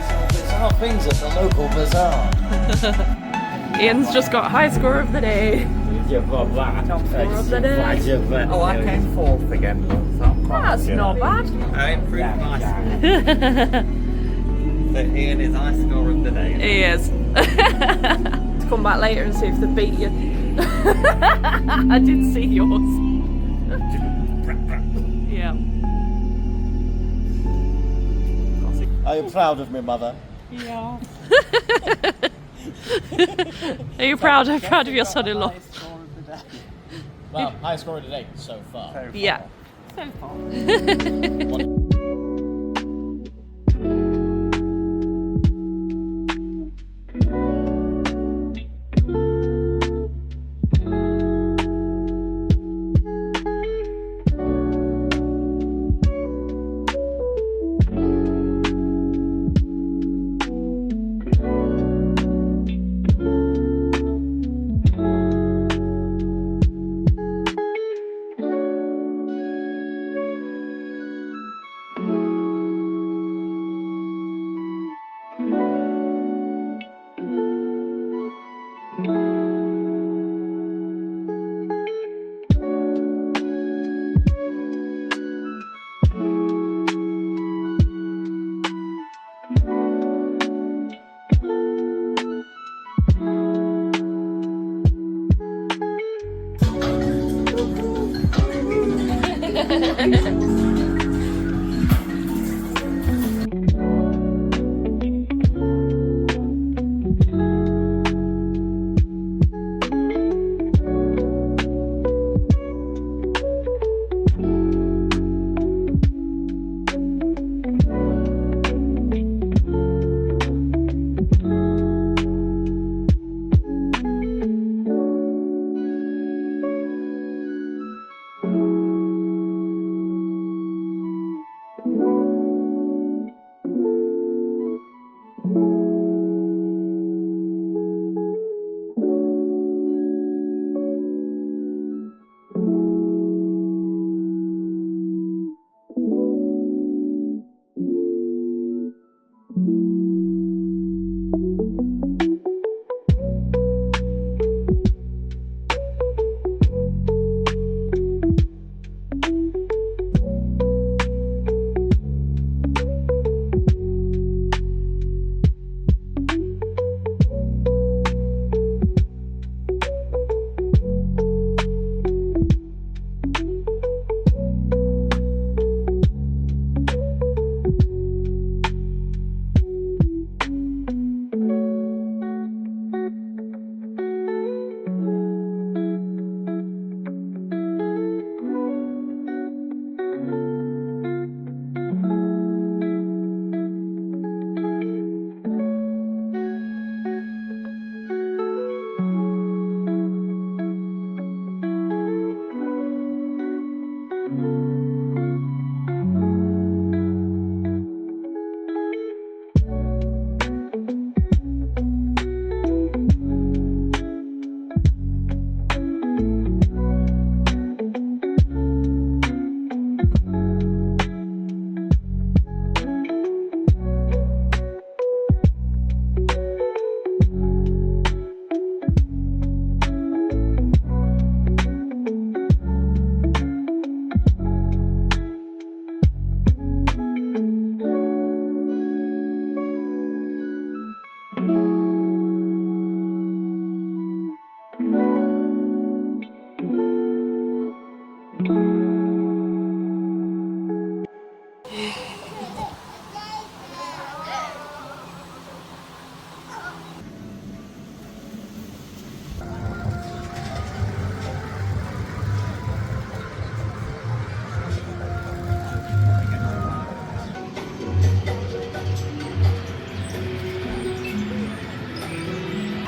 sell bizarre things at the local bazaar. Ian's just got high score of the day. You've got that. Top score of the day. Oh, I came 4th again. So I'm quite That's good. not bad. I improved my score. So Ian is high score of the day. He is. To come back later and see if they beat you. I did see yours. Yeah. Are you proud of me, mother? Yeah. Are you proud of your son-in-law? Well, high score of the day so far. Yeah. So far.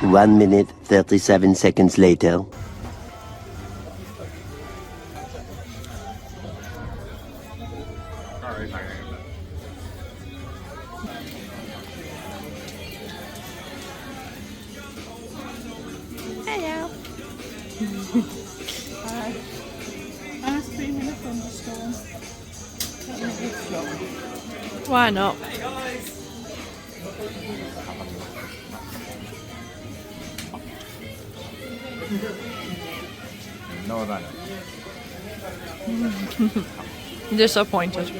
One minute, 37 seconds later. Hello. Hi. Ice cream in a thunderstorm. Why not? No about it. Disappointed.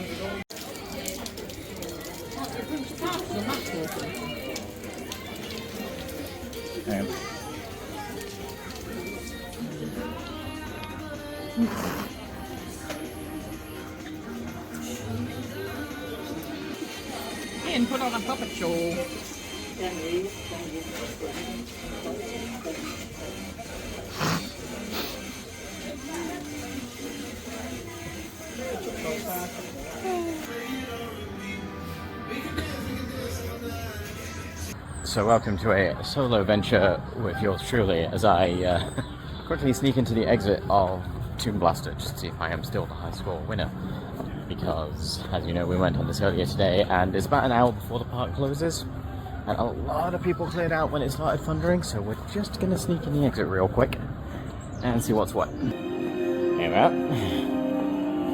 Iain, put on a puppet show. So welcome to a solo venture with yours truly as I quickly sneak into the exit of Tomb Blaster just to see if I am still the high score winner. Because, as you know, we went on this earlier today and it's about an hour before the park closes. And a lot of people cleared out when it started thundering, so we're just going to sneak in the exit real quick and see what's what. Here we are.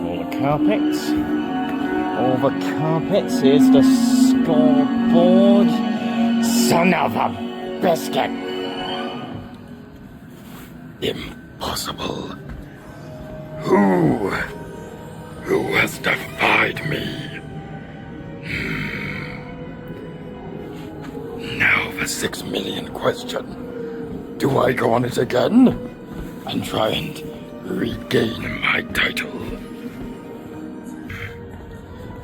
All the carpets. All the carpets. Here's the scoreboard. Son of a biscuit! Impossible. Who has defied me? Now the 6 million question. Do I go on it again? And try and regain my title?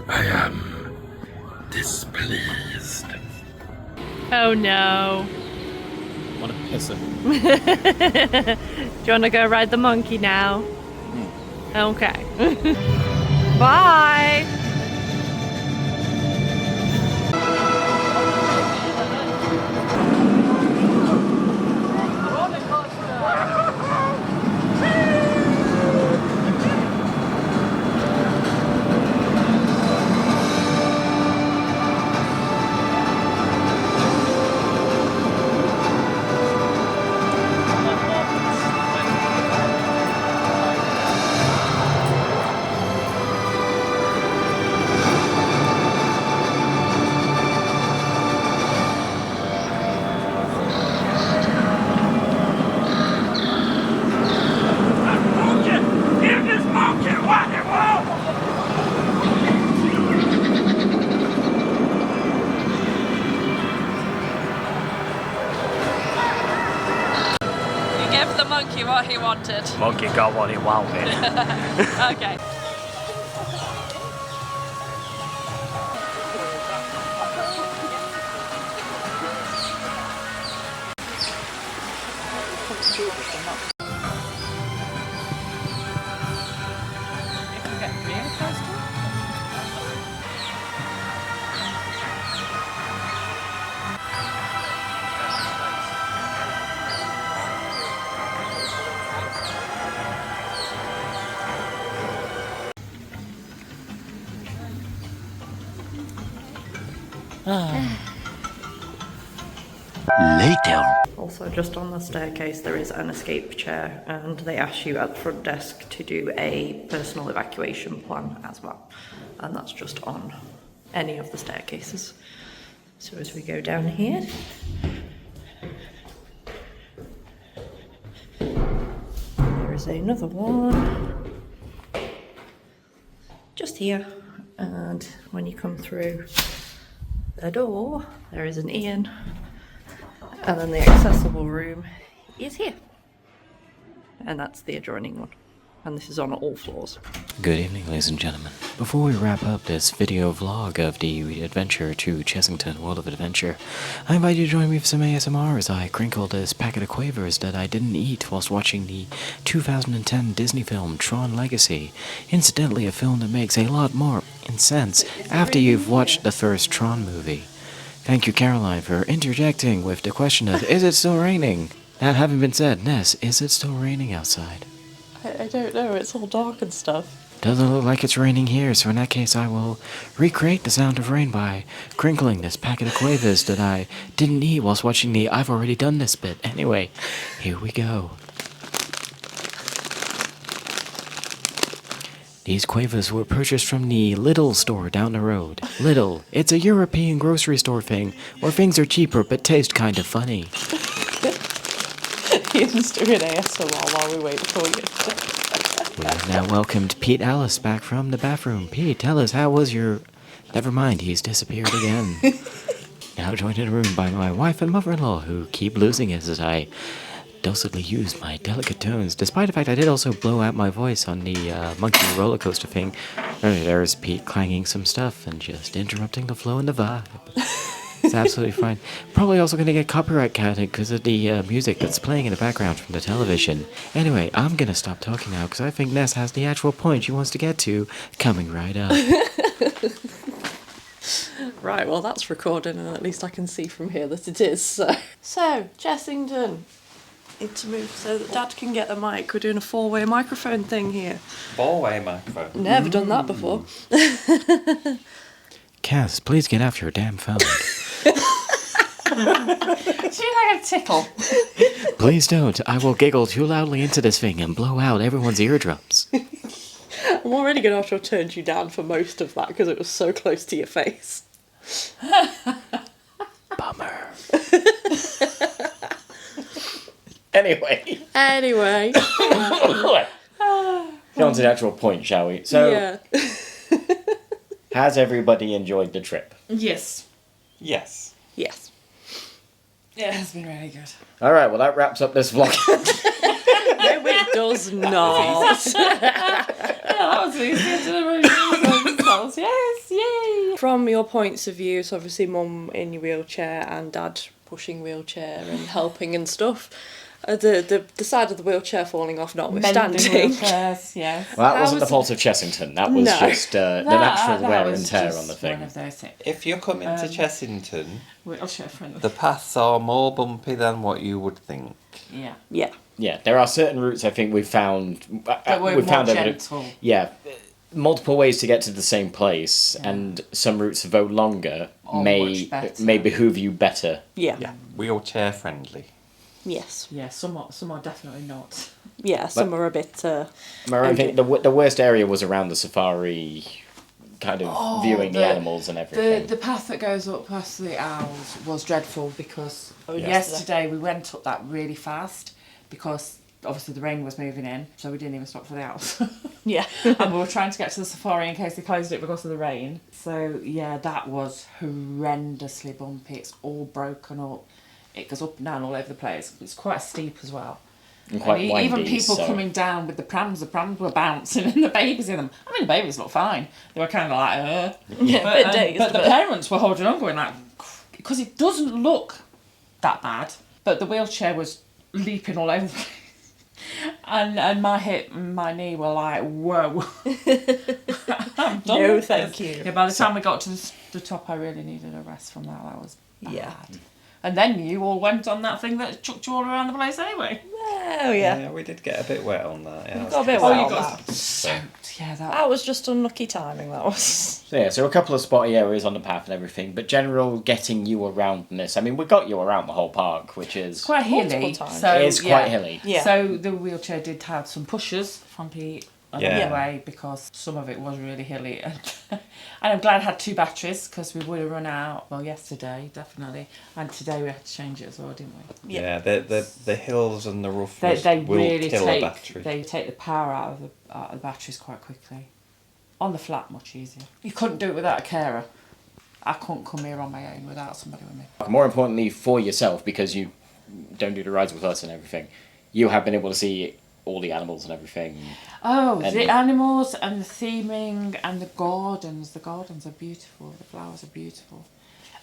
I am displeased. Oh no. What a pisser. Do you want to go ride the monkey now? Okay. Bye! What he wanted. Monkey got what he wanted. Okay. Later. Also, just on the staircase, there is an escape chair, and they ask you at the front desk to do a personal evacuation plan as well. And that's just on any of the staircases. So as we go down here, there is another one just here, and when you come through the door, there is an Iain. And then the accessible room is here. And that's the adjoining one. And this is on all floors. Good evening, ladies and gentlemen. Before we wrap up this video vlog of the adventure to Chessington World of Adventure, I invite you to join me for some ASMR as I crinkle this packet of quavers that I didn't eat whilst watching the 2010 Disney film Tron Legacy. Incidentally, a film that makes a lot more sense after you've watched the first Tron movie. Thank you, Caroline, for interjecting with the question of, is it still raining? That having been said, Ness, is it still raining outside? I don't know, it's all dark and stuff. Doesn't look like it's raining here, so in that case I will recreate the sound of rain by crinkling this packet of quavers that I didn't eat whilst watching the I've already done this bit. Anyway, here we go. These quavers were purchased from the Lidl store down the road. Lidl, it's a European grocery store thing, where things are cheaper but taste kind of funny. Ian's doing ASMR while we wait for you. We have now welcomed Pete Alice back from the bathroom. Pete, tell us, how was your... Never mind, he's disappeared again. Now joined in a room by my wife and mother-in-law, who keep losing it as I docilely use my delicate tones, despite the fact I did also blow out my voice on the monkey roller coaster thing. There's Pete clanging some stuff and just interrupting the flow and the vibe. It's absolutely fine. Probably also going to get copyright counted because of the music that's playing in the background from the television. Anyway, I'm going to stop talking now because I think Ness has the actual point she wants to get to coming right up. Right, well that's recording and at least I can see from here that it is. So Chessington. Need to move so that Dad can get a mic. We're doing a 4-way microphone thing here. 4-way microphone. Never done that before. Cass, please get off your damn phone. Do you like a tickle? Please don't. I will giggle too loudly into this thing and blow out everyone's eardrums. I'm already going to have to have turned you down for most of that because it was so close to your face. Bummer. Anyway. Get on to the actual point, shall we? So, yeah. Has everybody enjoyed the trip? Yes. Yes. Yes. Yeah, it has been really good. All right, well, that wraps up this vlog. No, it does not. That was easy. Yes, yay. From your points of view, so obviously Mum in your wheelchair and Dad pushing wheelchair and helping and stuff. The side of the wheelchair falling off notwithstanding. Wheelchairs, yes. Well, that wasn't the fault of Chessington. That was just the natural wear and tear on the thing. If you're coming to Chessington, wheelchair friendly. the paths are more bumpy than what you would think. Yeah. Yeah. Yeah, there are certain routes I think we've found... That were more gentle. Yeah, multiple ways to get to the same place, and some routes, though longer, may behoove you better. Yeah. Wheelchair friendly. Yes. Yeah, some are definitely not. Yeah, some are a bit... I think the worst area was around the safari, kind of viewing the animals and everything. The path that goes up past the owls was dreadful because yesterday we went up that really fast because obviously the rain was moving in, so we didn't even stop for the owls. Yeah. And we were trying to get to the safari in case they closed it because of the rain. So yeah, that was horrendously bumpy. It's all broken up. It goes up and down all over the place. It's quite steep as well. And quite windy, even people coming down with the prams were bouncing and the babies in them. I mean, the babies looked fine. They were kind of like, Yeah, but the parents were holding on going like, because it doesn't look that bad, but the wheelchair was leaping all over the place. And my hip and my knee were like, whoa. I'm done No, with thank this. you. Yeah, by the time we got to the top, I really needed a rest from that. That was bad. Yeah. And then you all went on that thing that chucked you all around the place anyway. Oh, yeah. Yeah, we did get a bit wet on that. Yeah, Got a bit wet you on got that. soaked. Yeah, That was just unlucky timing, that was. So a couple of spotty areas on the path and everything, but general getting you around in this. I mean, we got you around the whole park, which is... quite hilly. Multiple times. So, it is quite hilly. Yeah. So the wheelchair did have some pushes from Pete along the way because some of it was really hilly. And I'm glad I had 2 batteries because we would have run out, well, yesterday, definitely. And today we had to change it as well, didn't we? Yeah, the hills and the roughness They will really kill a battery. They take the power out of the batteries quite quickly. On the flat, much easier. You couldn't do it without a carer. I couldn't come here on my own without somebody with me. More importantly for yourself, because you don't do the rides with us and everything, you have been able to see all the animals and everything. Oh, the animals and the theming and the gardens. The gardens are beautiful. The flowers are beautiful.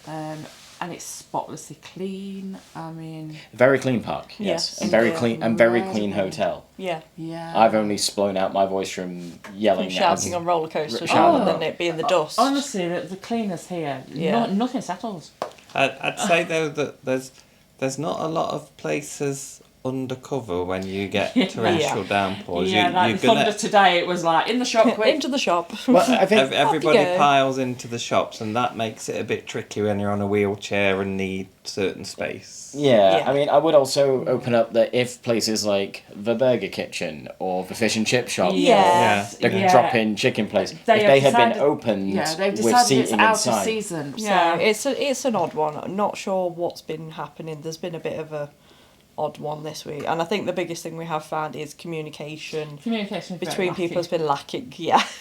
And it's spotlessly clean. I mean... Very clean park, yes. And very clean hotel. Yeah. Yeah. I've only blown out my voice from yelling From shouting on roller coasters shouting. rather than it being the dust. Honestly, the cleaners here, nothing settles. I'd say though that there's not a lot of places undercover when you get torrential downpours. Yeah, like the thunder today, it was like, in the shop, quick. Into the shop. Well, I think everybody piles into the shops, and that makes it a bit tricky when you're on a wheelchair and need certain space. Yeah, I mean, I would also open up that if places like the Burger Kitchen or the Fish and Chip Shop, the drop-in chicken place, if they had been opened with seating it's out inside. Of season. Yeah, it's an odd one. I'm not sure what's been happening. There's been a bit of a odd one this week, and I think the biggest thing we have found is communication between people has been lacking.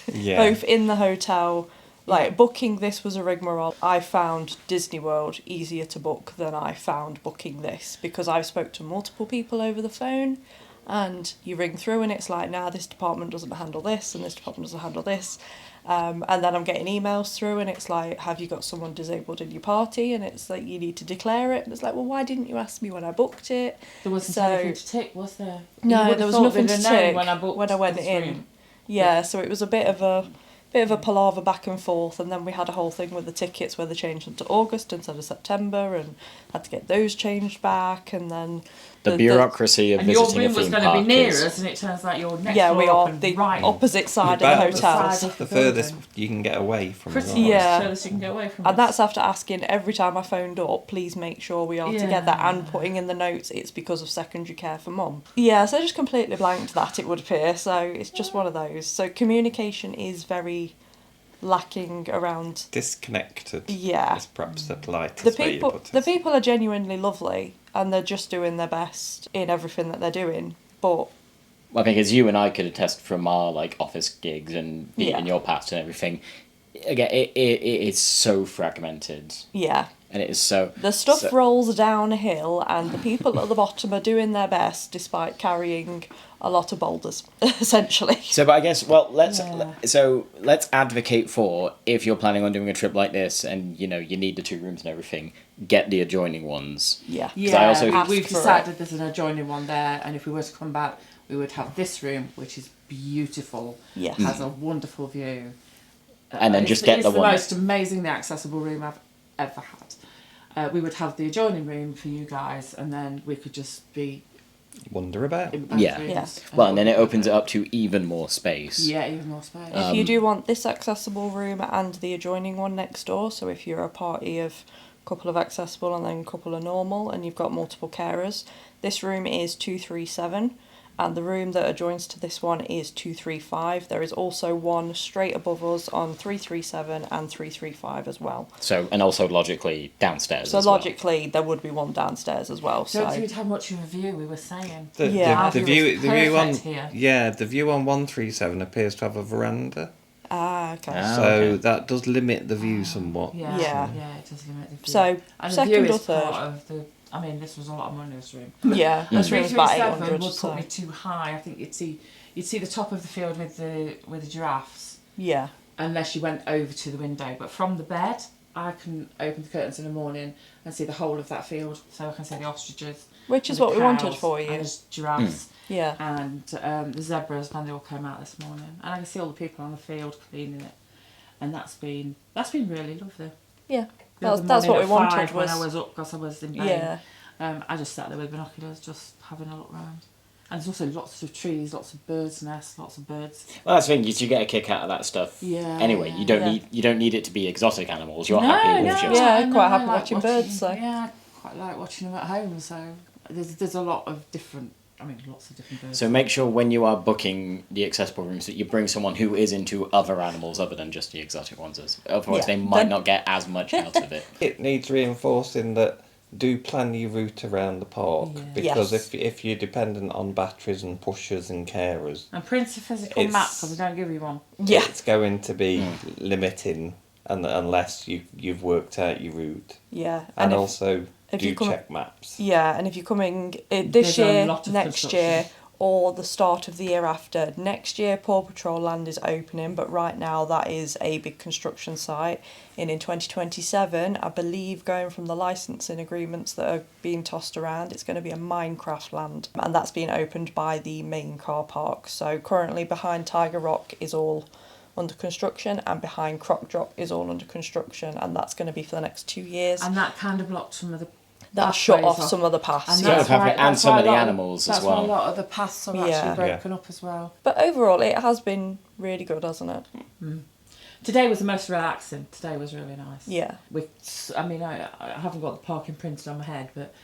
Both in the hotel, like booking this was a rigmarole. I found Disney World easier to book than I found booking this, because I've spoke to multiple people over the phone, and you ring through and it's like, nah, this department doesn't handle this and this department doesn't handle this. And then I'm getting emails through and it's like, have you got someone disabled in your party? And it's like, you need to declare it. And it's like, well, why didn't you ask me when I booked it? There wasn't anything to tick, was there? No, there was nothing to tick when I went in. Yeah, so it was a bit of a palaver back and forth, and then we had a whole thing with the tickets where they changed them to August instead of September, and had to get those changed back, and then the bureaucracy of visiting a theme park. And your room was going to be near us, and it turns out you're next door. We are the opposite side of the hotel. The furthest you can get away from the furthest you can get away from and that's after asking every time I phoned up, please make sure we are together, and putting in the notes it's because of secondary care for mum. Yeah, so I just completely blanked that, it would appear. So it's just one of those. So communication is very lacking around. Disconnected. Yeah. Is perhaps the politest way you put it. The people are genuinely lovely, and they're just doing their best in everything that they're doing. But I think as you and I could attest from our like office gigs and in your past and everything, again, it is so fragmented. Yeah. And it is so... The stuff rolls downhill, and the people at the bottom are doing their best despite carrying a lot of boulders, essentially. So, but I guess, well, let's advocate for, if you're planning on doing a trip like this and, you know, you need the 2 rooms and everything, get the adjoining ones. Yeah. We've decided there's an adjoining one there, and if we were to come back, we would have this room, which is beautiful. Yes. Has a wonderful view. And then just get the one... It's the most amazingly accessible room I've ever had. We would have the adjoining room for you guys, and then we could just wander about. Well, and then it opens it up to even more space. Yeah, even more space. If you do want this accessible room and the adjoining one next door, so if you're a party of a couple of accessible and then a couple of normal, and you've got multiple carers, this room is 237. And the room that adjoins to this one is 235. There is also one straight above us on 337 and 335 as well. So, and also logically downstairs So as well. logically there would be one downstairs as well. Don't think how much of a view we were saying. The view on 137 appears to have a veranda. Ah, okay. So that does limit the view somewhat. Yeah, it does limit the view. So and second the view or is third. part of the... I mean, this was a lot of money, this room. Yeah, this room's about 800. would put me too high. I think you'd see the top of the field with the giraffes. Yeah. Unless you went over to the window, but from the bed, I can open the curtains in the morning and see the whole of that field, so I can see the ostriches. Which is what we wanted for you. And the giraffes. Yeah. And the zebras when they all came out this morning, and I can see all the people on the field cleaning it, and that's been really lovely. Yeah. That's what we wanted. When I was up, because I was in pain. Yeah. I just sat there with binoculars, just having a look round. And there's also lots of trees, lots of birds' nests, lots of birds. Well, that's the thing. You get a kick out of that stuff. Yeah. Anyway, you don't need it to be exotic animals. You're No, happy with just. Yeah, quite happy watching birds. So yeah, I quite like watching them at home. So there's a lot of different. Lots of different birds. So make sure when you are booking the accessible rooms that you bring someone who is into other animals other than just the exotic ones. Otherwise, they might not get as much out of it. It needs reinforcing that. Do plan your route around the park, because if you're dependent on batteries and pushers and carers, and print a physical map, because we don't give you one. Yeah, it's going to be limiting, unless you've worked out your route. Yeah, and also check maps. Yeah, and if you're coming this year, next year, or the start of the year after. Next year, Paw Patrol Land is opening, but right now that is a big construction site. And in 2027, I believe, going from the licensing agreements that are being tossed around, it's going to be a Minecraft land. And that's being opened by the main car park. So currently behind Tiger Rock is all under construction, and behind Croc Drop is all under construction, and that's going to be for the next 2 years. And that kind of blocked some of the that shut off some of the paths. And some of the animals as well. That's why a lot of the paths are actually broken up as well. But overall, it has been really good, hasn't it? Mm. Today was the most relaxing. Today was really nice. Yeah. I haven't got the parking printed on my head, but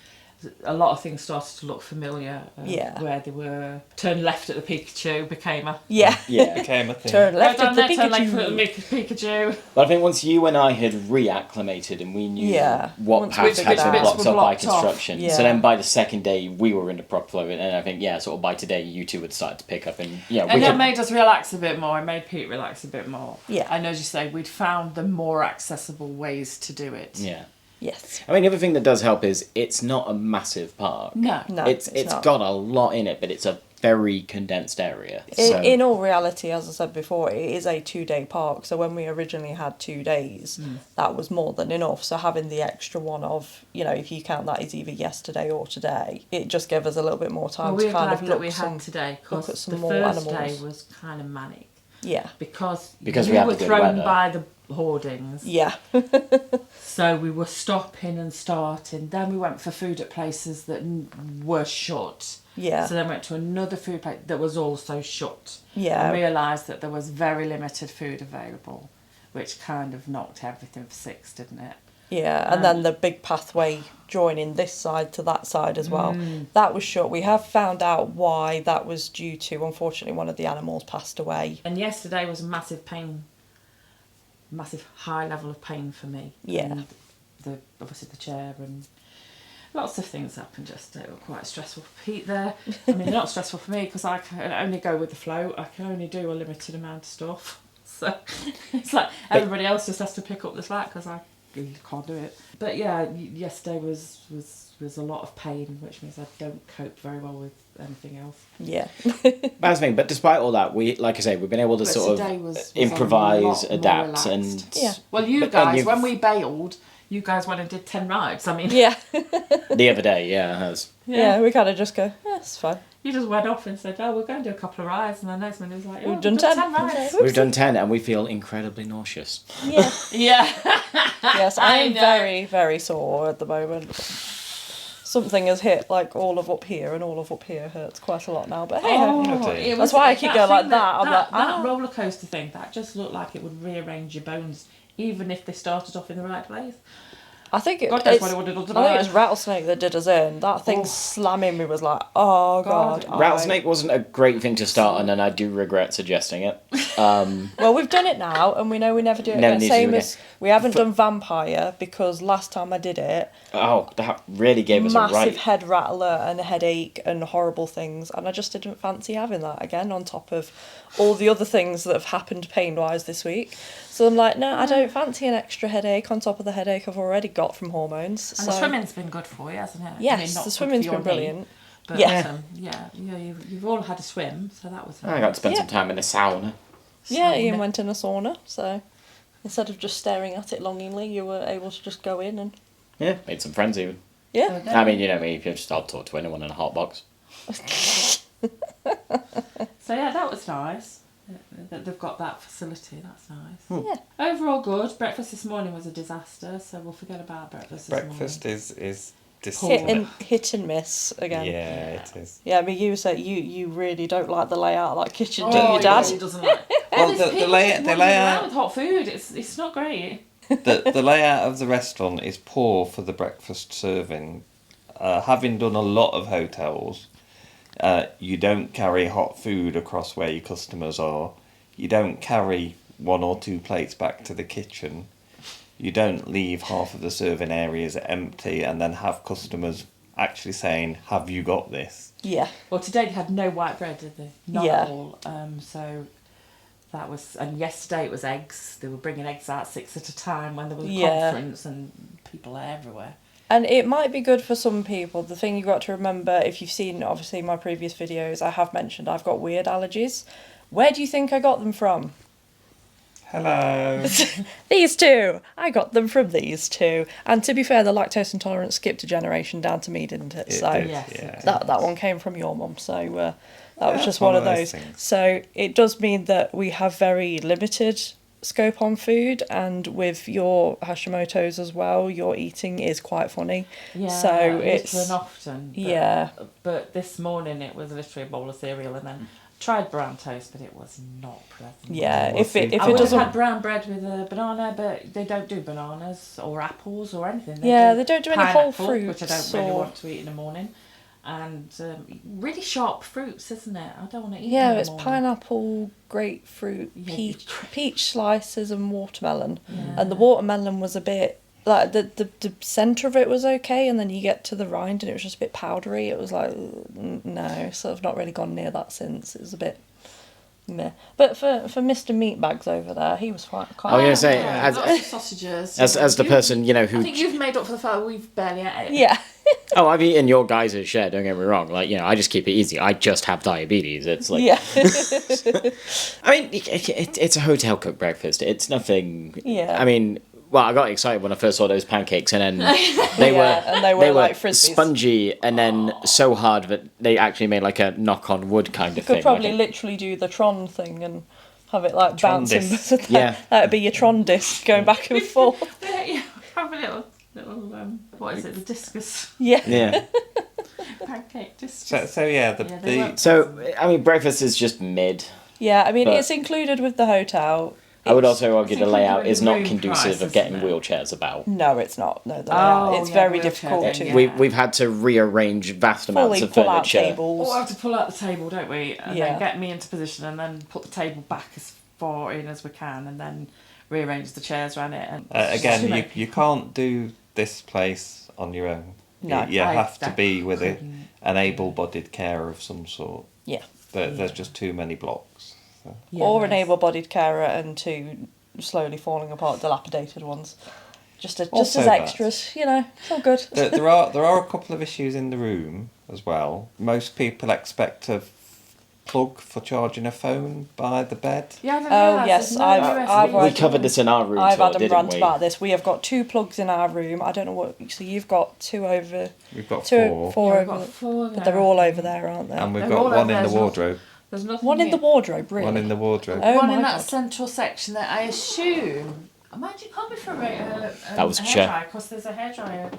a lot of things started to look familiar. Where they were. Turn left at the Pikachu became a... became a thing. Turn left at the Pikachu. Turn left at the Pikachu. But I think once you and I had reacclimated and we knew what paths had been blocked up by construction, so then by the second day we were into proper flow, and I think sort of by today you two would start to pick up and that made us relax a bit more. It made Pete relax a bit more. Yeah. And as you say, we'd found the more accessible ways to do it. Yeah. Yes. I mean, the other thing that does help is it's not a massive park. No, it's not. got a lot in it, but it's a very condensed area. In all reality, as I said before, it is a 2-day park. So when we originally had 2 days, that was more than enough. So having the extra one of, if you count that as either yesterday or today, it just gave us a little bit more time to kind of look at some more animals. The first day was kind of manic. Yeah. Because we were thrown by the hoardings. Yeah. So we were stopping and starting. Then we went for food at places that were shut. Yeah. So then went to another food place that was also shut. Yeah. And realised that there was very limited food available, which kind of knocked everything for six, didn't it? Yeah, and then the big pathway joining this side to that side as well. That was shut. We have found out why that was due to, unfortunately, one of the animals passed away. And yesterday was a massive high level of pain for me. Yeah. And obviously the chair and lots of things happened yesterday. They were quite stressful for Pete there. I mean, they're not stressful for me because I can only go with the flow. I can only do a limited amount of stuff. So it's like everybody else just has to pick up the slack because I can't do it. But yeah, yesterday was a lot of pain, which means I don't cope very well with anything else. Yeah. That's the thing. But despite all that, like I say, we've been able to sort of improvise, adapt, and Well, when we bailed, you guys went and did 10 rides. I mean, the other day, yeah, we kind of just go, it's fine. You just went off and said, "Oh, we're going to do a couple of rides," and the next minute it was like, "We've done 10 rides." We've done 10, and we feel incredibly nauseous. Yeah. Yes, I am know. very, very sore at the moment. Something has hit like all of up here, and all of up here hurts quite a lot now. But hey, that's why I keep going like that. That roller coaster thing, that just looked like it would rearrange your bones, even if they started off in the right place. I think God knows what it would have done to I think it was Rattlesnake that did us in. That thing slamming me was like, oh God. Rattlesnake wasn't a great thing to start on, and I do regret suggesting it. Well, we've done it now, and we know we never do it again. Same as we haven't done Vampire because last time I did it, that really gave us a massive head rattler and a headache and horrible things, and I just didn't fancy having that again on top of all the other things that have happened pain-wise this week. So I'm like, no, I don't fancy an extra headache on top of the headache I've already got from hormones. And the swimming's been good for you, hasn't it? Yes, the swimming's been brilliant. But you've all had a swim, so that was nice. I got to spend some time in a sauna. Yeah, Iain went in a sauna, so instead of just staring at it longingly, you were able to just go in and... Yeah, made some friends even. Yeah. I mean, you know me, I'll talk to anyone in a hot box. So yeah, that was nice. That they've got that facility, that's nice. Yeah. Overall good. Breakfast this morning was a disaster, so we'll forget about breakfast this morning. Breakfast is hit and miss again. Yeah, it is. Yeah, I mean, you said you really don't like the layout of that kitchen, do you, Dad? He doesn't like. Well, the layout with hot food, it's not great. The layout of the restaurant is poor for the breakfast serving. Having done a lot of hotels, you don't carry hot food across where your customers are. You don't carry 1 or 2 plates back to the kitchen. You don't leave half of the serving areas empty and then have customers actually saying, "Have you got this?" Yeah. Well, today they had no white bread, did they? Not at all. So that was... And yesterday it was eggs. They were bringing eggs out 6 at a time when there was a conference and people are everywhere. And it might be good for some people. The thing you've got to remember, if you've seen, obviously, my previous videos, I have mentioned I've got weird allergies. Where do you think I got them from? Hello. These two. I got them from these two. And to be fair, the lactose intolerance skipped a generation down to me, didn't it? That one came from your mum. So that was just one of those. Things. So it does mean that we have very limited scope on food, and with your Hashimoto's as well, your eating is quite funny. Yeah, so little it's and often. But this morning it was literally a bowl of cereal, and then tried brown toast, but it was not pleasant. Yeah, if it I would doesn't have had brown bread with a banana, but they don't do bananas or apples or anything. They don't do any whole pineapple, fruits, which I don't really want to eat in the morning. And really sharp fruits, isn't it? I don't want to eat. Yeah, them it's morning. pineapple, grapefruit, peach slices, and watermelon. Yeah. And the watermelon was a bit like the centre of it was okay, and then you get to the rind and it was just a bit powdery. It was like no, so I've not really gone near that since. It was a bit meh. But for Mr. Meatbags over there, he was quite. I was gonna say, lots of sausages. as the person who. I think you've made up for the fact that we've barely ate it. Yeah. Oh, I've eaten your guys' share, don't get me wrong. Like, I just keep it easy. I just have diabetes. It's like... Yeah. I mean, it's a hotel cooked breakfast. It's nothing... Yeah. I mean, well, I got excited when I first saw those pancakes, and then they were like frisbees. Spongy, and then so hard that they actually made like a knock on wood kind of thing. You could probably literally do the Tron thing and have it like Tron bouncing. disc. Yeah. That'd be your Tron disc going back and forth. Yeah, have a little what is it? The discus. Yeah. Yeah. Pancake discus. So, I mean, breakfast is just mid. Yeah, I mean, But- it's included with the hotel. I would also argue the included layout with is the not room conducive price, of getting isn't it? wheelchairs about. No, it's not. No, the layout. It's very wheelchair difficult thing, to... yeah. We've had to rearrange vast amounts fully of pull out furniture. tables. Or have to pull out the table, don't we? And Yeah. then get me into position, and then put the table back as far in as we can, and then rearrange the chairs around it. And Again, you can't do this place on your own. No. You have to be with couldn't. an able-bodied carer of some sort. Yeah. There's just too many blocks. So. Or an able-bodied carer and two slowly falling apart dilapidated ones. Just Also as that. extras, it's all good. There are a couple of issues in the room as well. Most people expect a plug for charging a phone by the bed. Yeah, I didn't Oh realise yes, there's no I've We covered this in our room I've tour, had a didn't rant we? about this. We have got 2 plugs in our room. I don't know what. So you've got 2 over. We've got four 4. Yeah, we've over. got 4 But they're all over there, aren't they? And we've They're got all one over in there, the there's wardrobe. There's nothing One in here. the wardrobe, really. One in the wardrobe. Oh One my in that God. central section that I assume. Mind you, can't be for That was a Chair. hairdryer, because there's a hairdryer.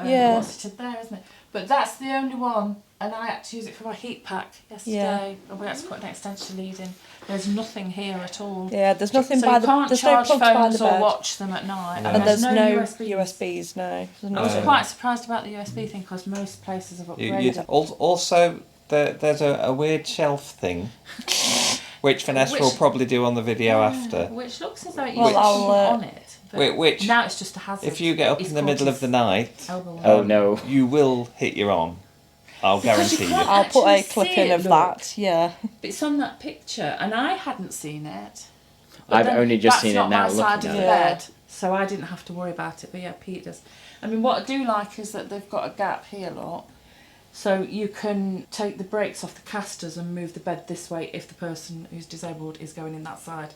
Yeah. Closeted there, isn't it? But that's the only one, and I had to use it for my heat pack yesterday. And we had to put an extension lead in. There's nothing here at all. Yeah, there's nothing So by you the. can't There's no charge plugs by phones the or bed. watch them at night. No. And there's no USBs. USBs. No. There's I was no. quite surprised about the USB thing, because most places have upgraded. Also, there's a weird shelf thing, which Vanessa will probably do on the video after. Which looks as though it Well, used to I'll, be on it. But Which, now it's just a hazard. if you get up It's in the called middle of the night, elbow Oh roll. no. you will hit your arm. I'll guarantee you. I'll put a actually clip see in it, of look. that. Yeah. It's on that picture, and I hadn't seen it. But I've then only just that's seen it not now my side looking of at the it. bed, so I didn't have to worry about it. But yeah, Pete does. I mean, what I do like is that they've got a gap here, look. So you can take the brakes off the casters and move the bed this way if the person who's disabled is going in that side.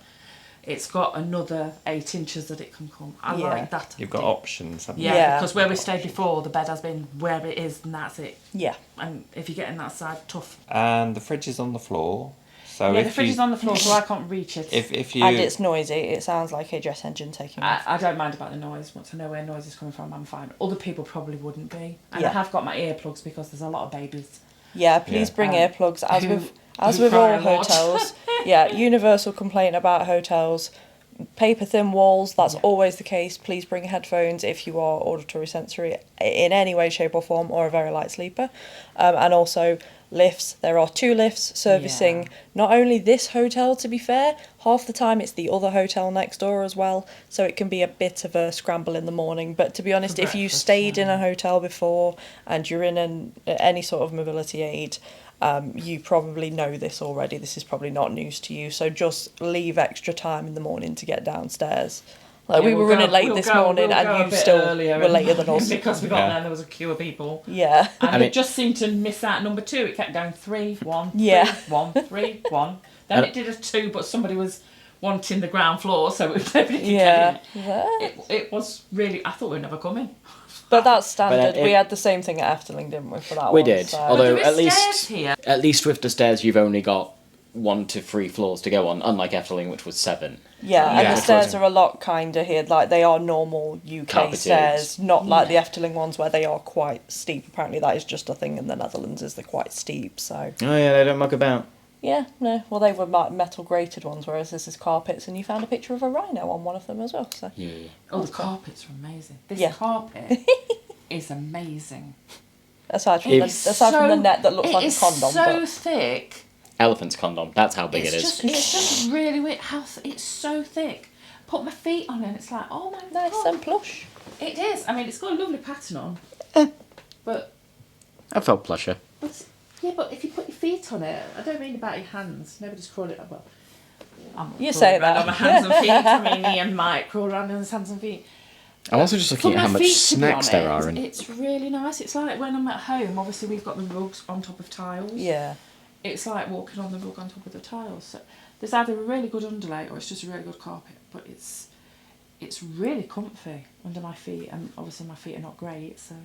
It's got another 8 inches that it can come. I Yeah. like that. You've got options, haven't you? Yeah, Yeah. because where we stayed before, the bed has been where it is, and that's it. Yeah. And if you get in that side, tough. And the fridge is on the floor. So Yeah, if the fridge you, is on the floor, so I can't reach it. if you And it's noisy. It sounds like a jet engine taking off. I don't mind about the noise. Once I know where noise is coming from, I'm fine. Other people probably wouldn't be. And Yeah. I have got my earplugs because there's a lot of babies. Yeah, please Yeah. bring earplugs. As who- with as who with cry all a lot. hotels. Yeah, universal complaint about hotels. Paper thin walls, that's always the case. Please bring headphones if you are auditory sensory in any way, shape or form, or a very light sleeper. And also lifts. There are 2 lifts servicing Yeah. not only this hotel, to be fair, half the time it's the other hotel next door as well. So it can be a bit of a scramble in the morning. But to be honest, if you breakfast, stayed in yeah. a hotel before and you're in any sort of mobility aid, you probably know this already. This is probably not news to you. So just leave extra time in the morning to get downstairs. Like we were running late this morning, and you still were later than us. Because we got there and there was a queue of people. Yeah. And it just seemed to miss out number 2. It kept going 3, 1, 3, Yeah. 1, 3, 1. Then it did a 2, but somebody was wanting the ground floor, so nobody could Yeah. get in. It was really. I thought we were never coming. But that's standard. But we had the same thing at Efteling, didn't we, for that We one? did, So. although But there is stairs here. at least with the stairs you've only got 1 to 3 floors to go on, unlike Efteling, which was 7. Yeah, and Yeah. the stairs are a lot kinder here. Like, they are normal UK Carpeted. stairs, not like the Efteling ones where they are quite steep. Apparently that is just a thing in the Netherlands, is they're quite steep, so... Oh yeah, they don't muck about. Yeah, no. Well, they were like metal grated ones, whereas this is carpets, and you found a picture of a rhino on one of them as well, so... Yeah. Oh, the carpets are amazing. This Yeah. carpet is amazing. Aside from the net that looks like a condom. It's so but... thick. Elephant's condom, that's how big it is. It's just really weird. It's so thick. Put my feet on it and it's like, oh my god. Nice and plush. It is. I mean, it's got a lovely pattern on. But... I felt plusher. Yeah, but if you put your feet on it, I don't mean about your hands. Nobody's crawling it. Well, I'm You say that. on my hands and feet. I mean, Iain might crawl around on his hands and feet. I'm also just looking For at how my much feet, to be snacks there honest, are. And It's really nice. It's like when I'm at home, obviously we've got the rugs on top of tiles. Yeah. It's like walking on the rug on top of the tiles. So there's either a really good underlay or it's just a really good carpet. But it's really comfy under my feet, and obviously my feet are not great, so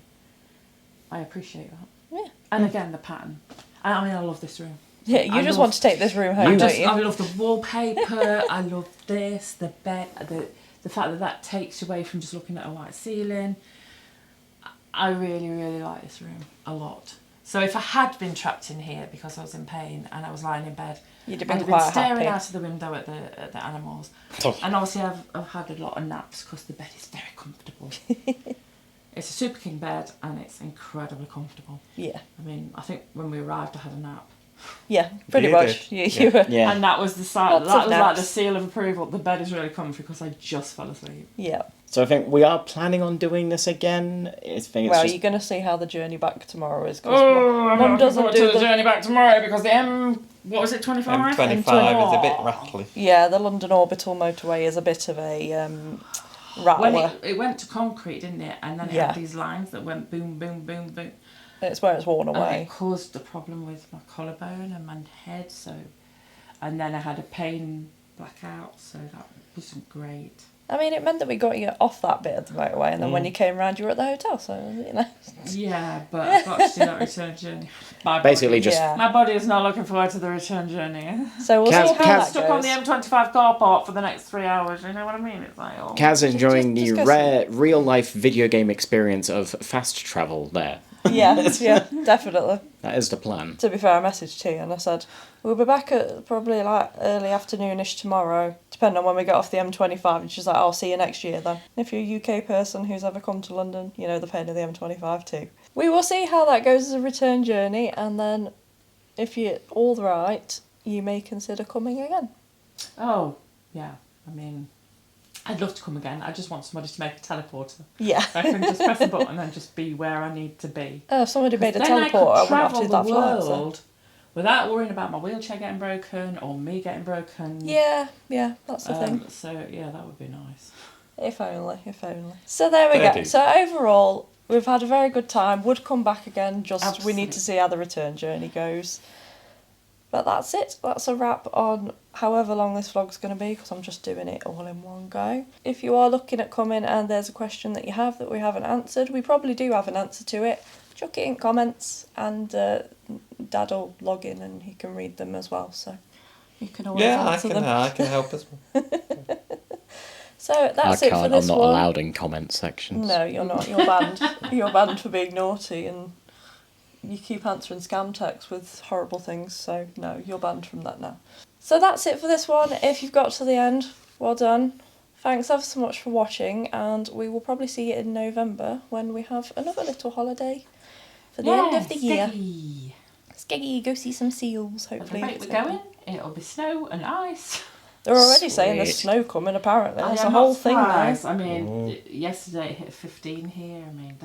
I appreciate that. Yeah. And again, the pattern. I mean, I love this room. Yeah, you just want to take this room home, don't you? I love the wallpaper. I love this, the bed, the fact that takes you away from just looking at a white ceiling. I really, really like this room a lot. So if I had been trapped in here because I was in pain and I was lying in bed, You'd have I'd been have quite been staring happy. out of the window at the animals. Oh. And obviously I've had a lot of naps because the bed is very comfortable. It's a Super King bed and it's incredibly comfortable. Yeah. I mean, I think when we arrived I had a nap. Yeah, pretty You much. did. You were. Yeah. And that was the sign. Lots That of was like the naps. seal of approval. The bed is really comfy because I just fell asleep. Yeah. so I think we are planning on doing this again. I think it's Well, just... you're going to see how the journey back tomorrow is. 'Cause I'm Mum not looking doesn't forward do to the journey back tomorrow because the what was it, 25? M25 is a bit rattly. Yeah, the London Orbital motorway is a bit of a rattler. When it went to concrete, didn't it? And then it Yeah. had these lines that went boom, boom, boom, boom. It's where it's worn And away. it caused a problem with my collarbone and my head, so... And then I had a pain blackout, so that wasn't great. I mean, it meant that we got you off that bit of the motorway, and then when you came round, you were at the hotel, so, you know. Yeah, but I've got to do that return journey. Basically just- Yeah. My body is not looking forward to the return journey. So we'll Kaz- see how Kaz- that Stuck on goes. the M25 car park for the next 3 hours, you know what I mean? It's like, oh... Kaz enjoying just the go rare real-life video game experience of fast travel there. Yeah, yeah, definitely. That is the plan. To be fair, I messaged T and I said, we'll be back at probably like early afternoonish tomorrow, depending on when we get off the M25. And she's like, I'll see you next year then. And if you're a UK person who's ever come to London, you know the pain of the M25 too. We will see how that goes as a return journey, and then if you're all right, you may consider coming again. Oh, yeah. I mean, I'd love to come again. I just want somebody to make a teleporter. Yeah. I can just press a button and just be where I need to be. If somebody made a Then I teleporter, could I wouldn't have to travel do the that flight. So. world without worrying about my wheelchair getting broken or me getting broken. Yeah, that's the thing. So, yeah, that would be nice. If only. So there we go. Fair dues. So overall, we've had a very good time. Would come back again, just we need Absolutely. to see how the return journey goes. But that's it. That's a wrap on however long this vlog's going to be, because I'm just doing it all in one go. If you are looking at coming and there's a question that you have that we haven't answered, we probably do have an answer to it. Chuck it in comments, and Dad will log in and he can read them as well. So you can always answer them. I can help as well. So that's it for this I'm not one. allowed in comment sections. No, you're not. You're banned. You're banned for being naughty, and you keep answering scam texts with horrible things. So no, you're banned from that now. So that's it for this one. If you've got to the end, well done. Thanks ever so much for watching, and we will probably see you in November when we have another little holiday for the end of the year. Skeggy, go see some seals, At the hopefully. rate we're going, it'll be snow and ice. They're already saying there's Sweet. snow coming, apparently. There's I a am whole not thing now. surprised. I mean, yesterday it hit 15 here. I mean,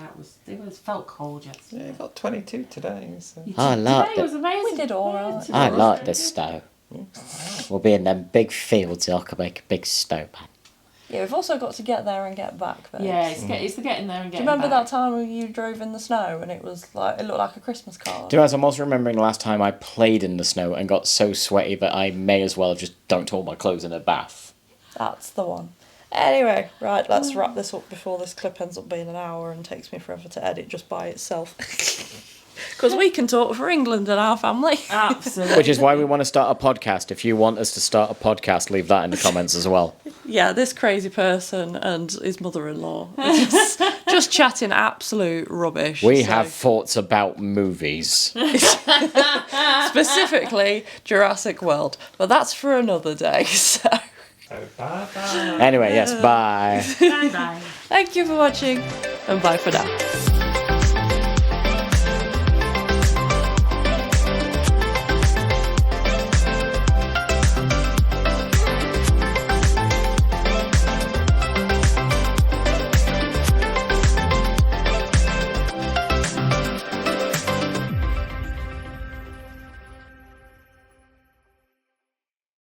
it felt cold yesterday. Yeah, I got 22 today. So. I like Today was it. amazing. We did all right. Today I was like really this good. snow. We'll be in them big fields, so I can make a big snowman. Yeah, we've also got to get there and get back, though. Yeah, it's the getting there and Do you getting remember back. that time when you drove in the snow and it was like, it looked like a Christmas card? Do you know what, I'm also remembering the last time I played in the snow and got so sweaty that I may as well have just dunked all my clothes in a bath. That's the one. Anyway, right, let's wrap this up before this clip ends up being an hour and takes me forever to edit just by itself. Because we can talk for England and our family. Absolutely. Which is why we want to start a podcast. If you want us to start a podcast, leave that in the comments as well. Yeah, this crazy person and his mother-in-law are just chatting absolute rubbish. We have thoughts about movies. Specifically Jurassic World, but that's for another day. So Anyway, yes, bye. Bye bye. thank you for watching, and bye for now.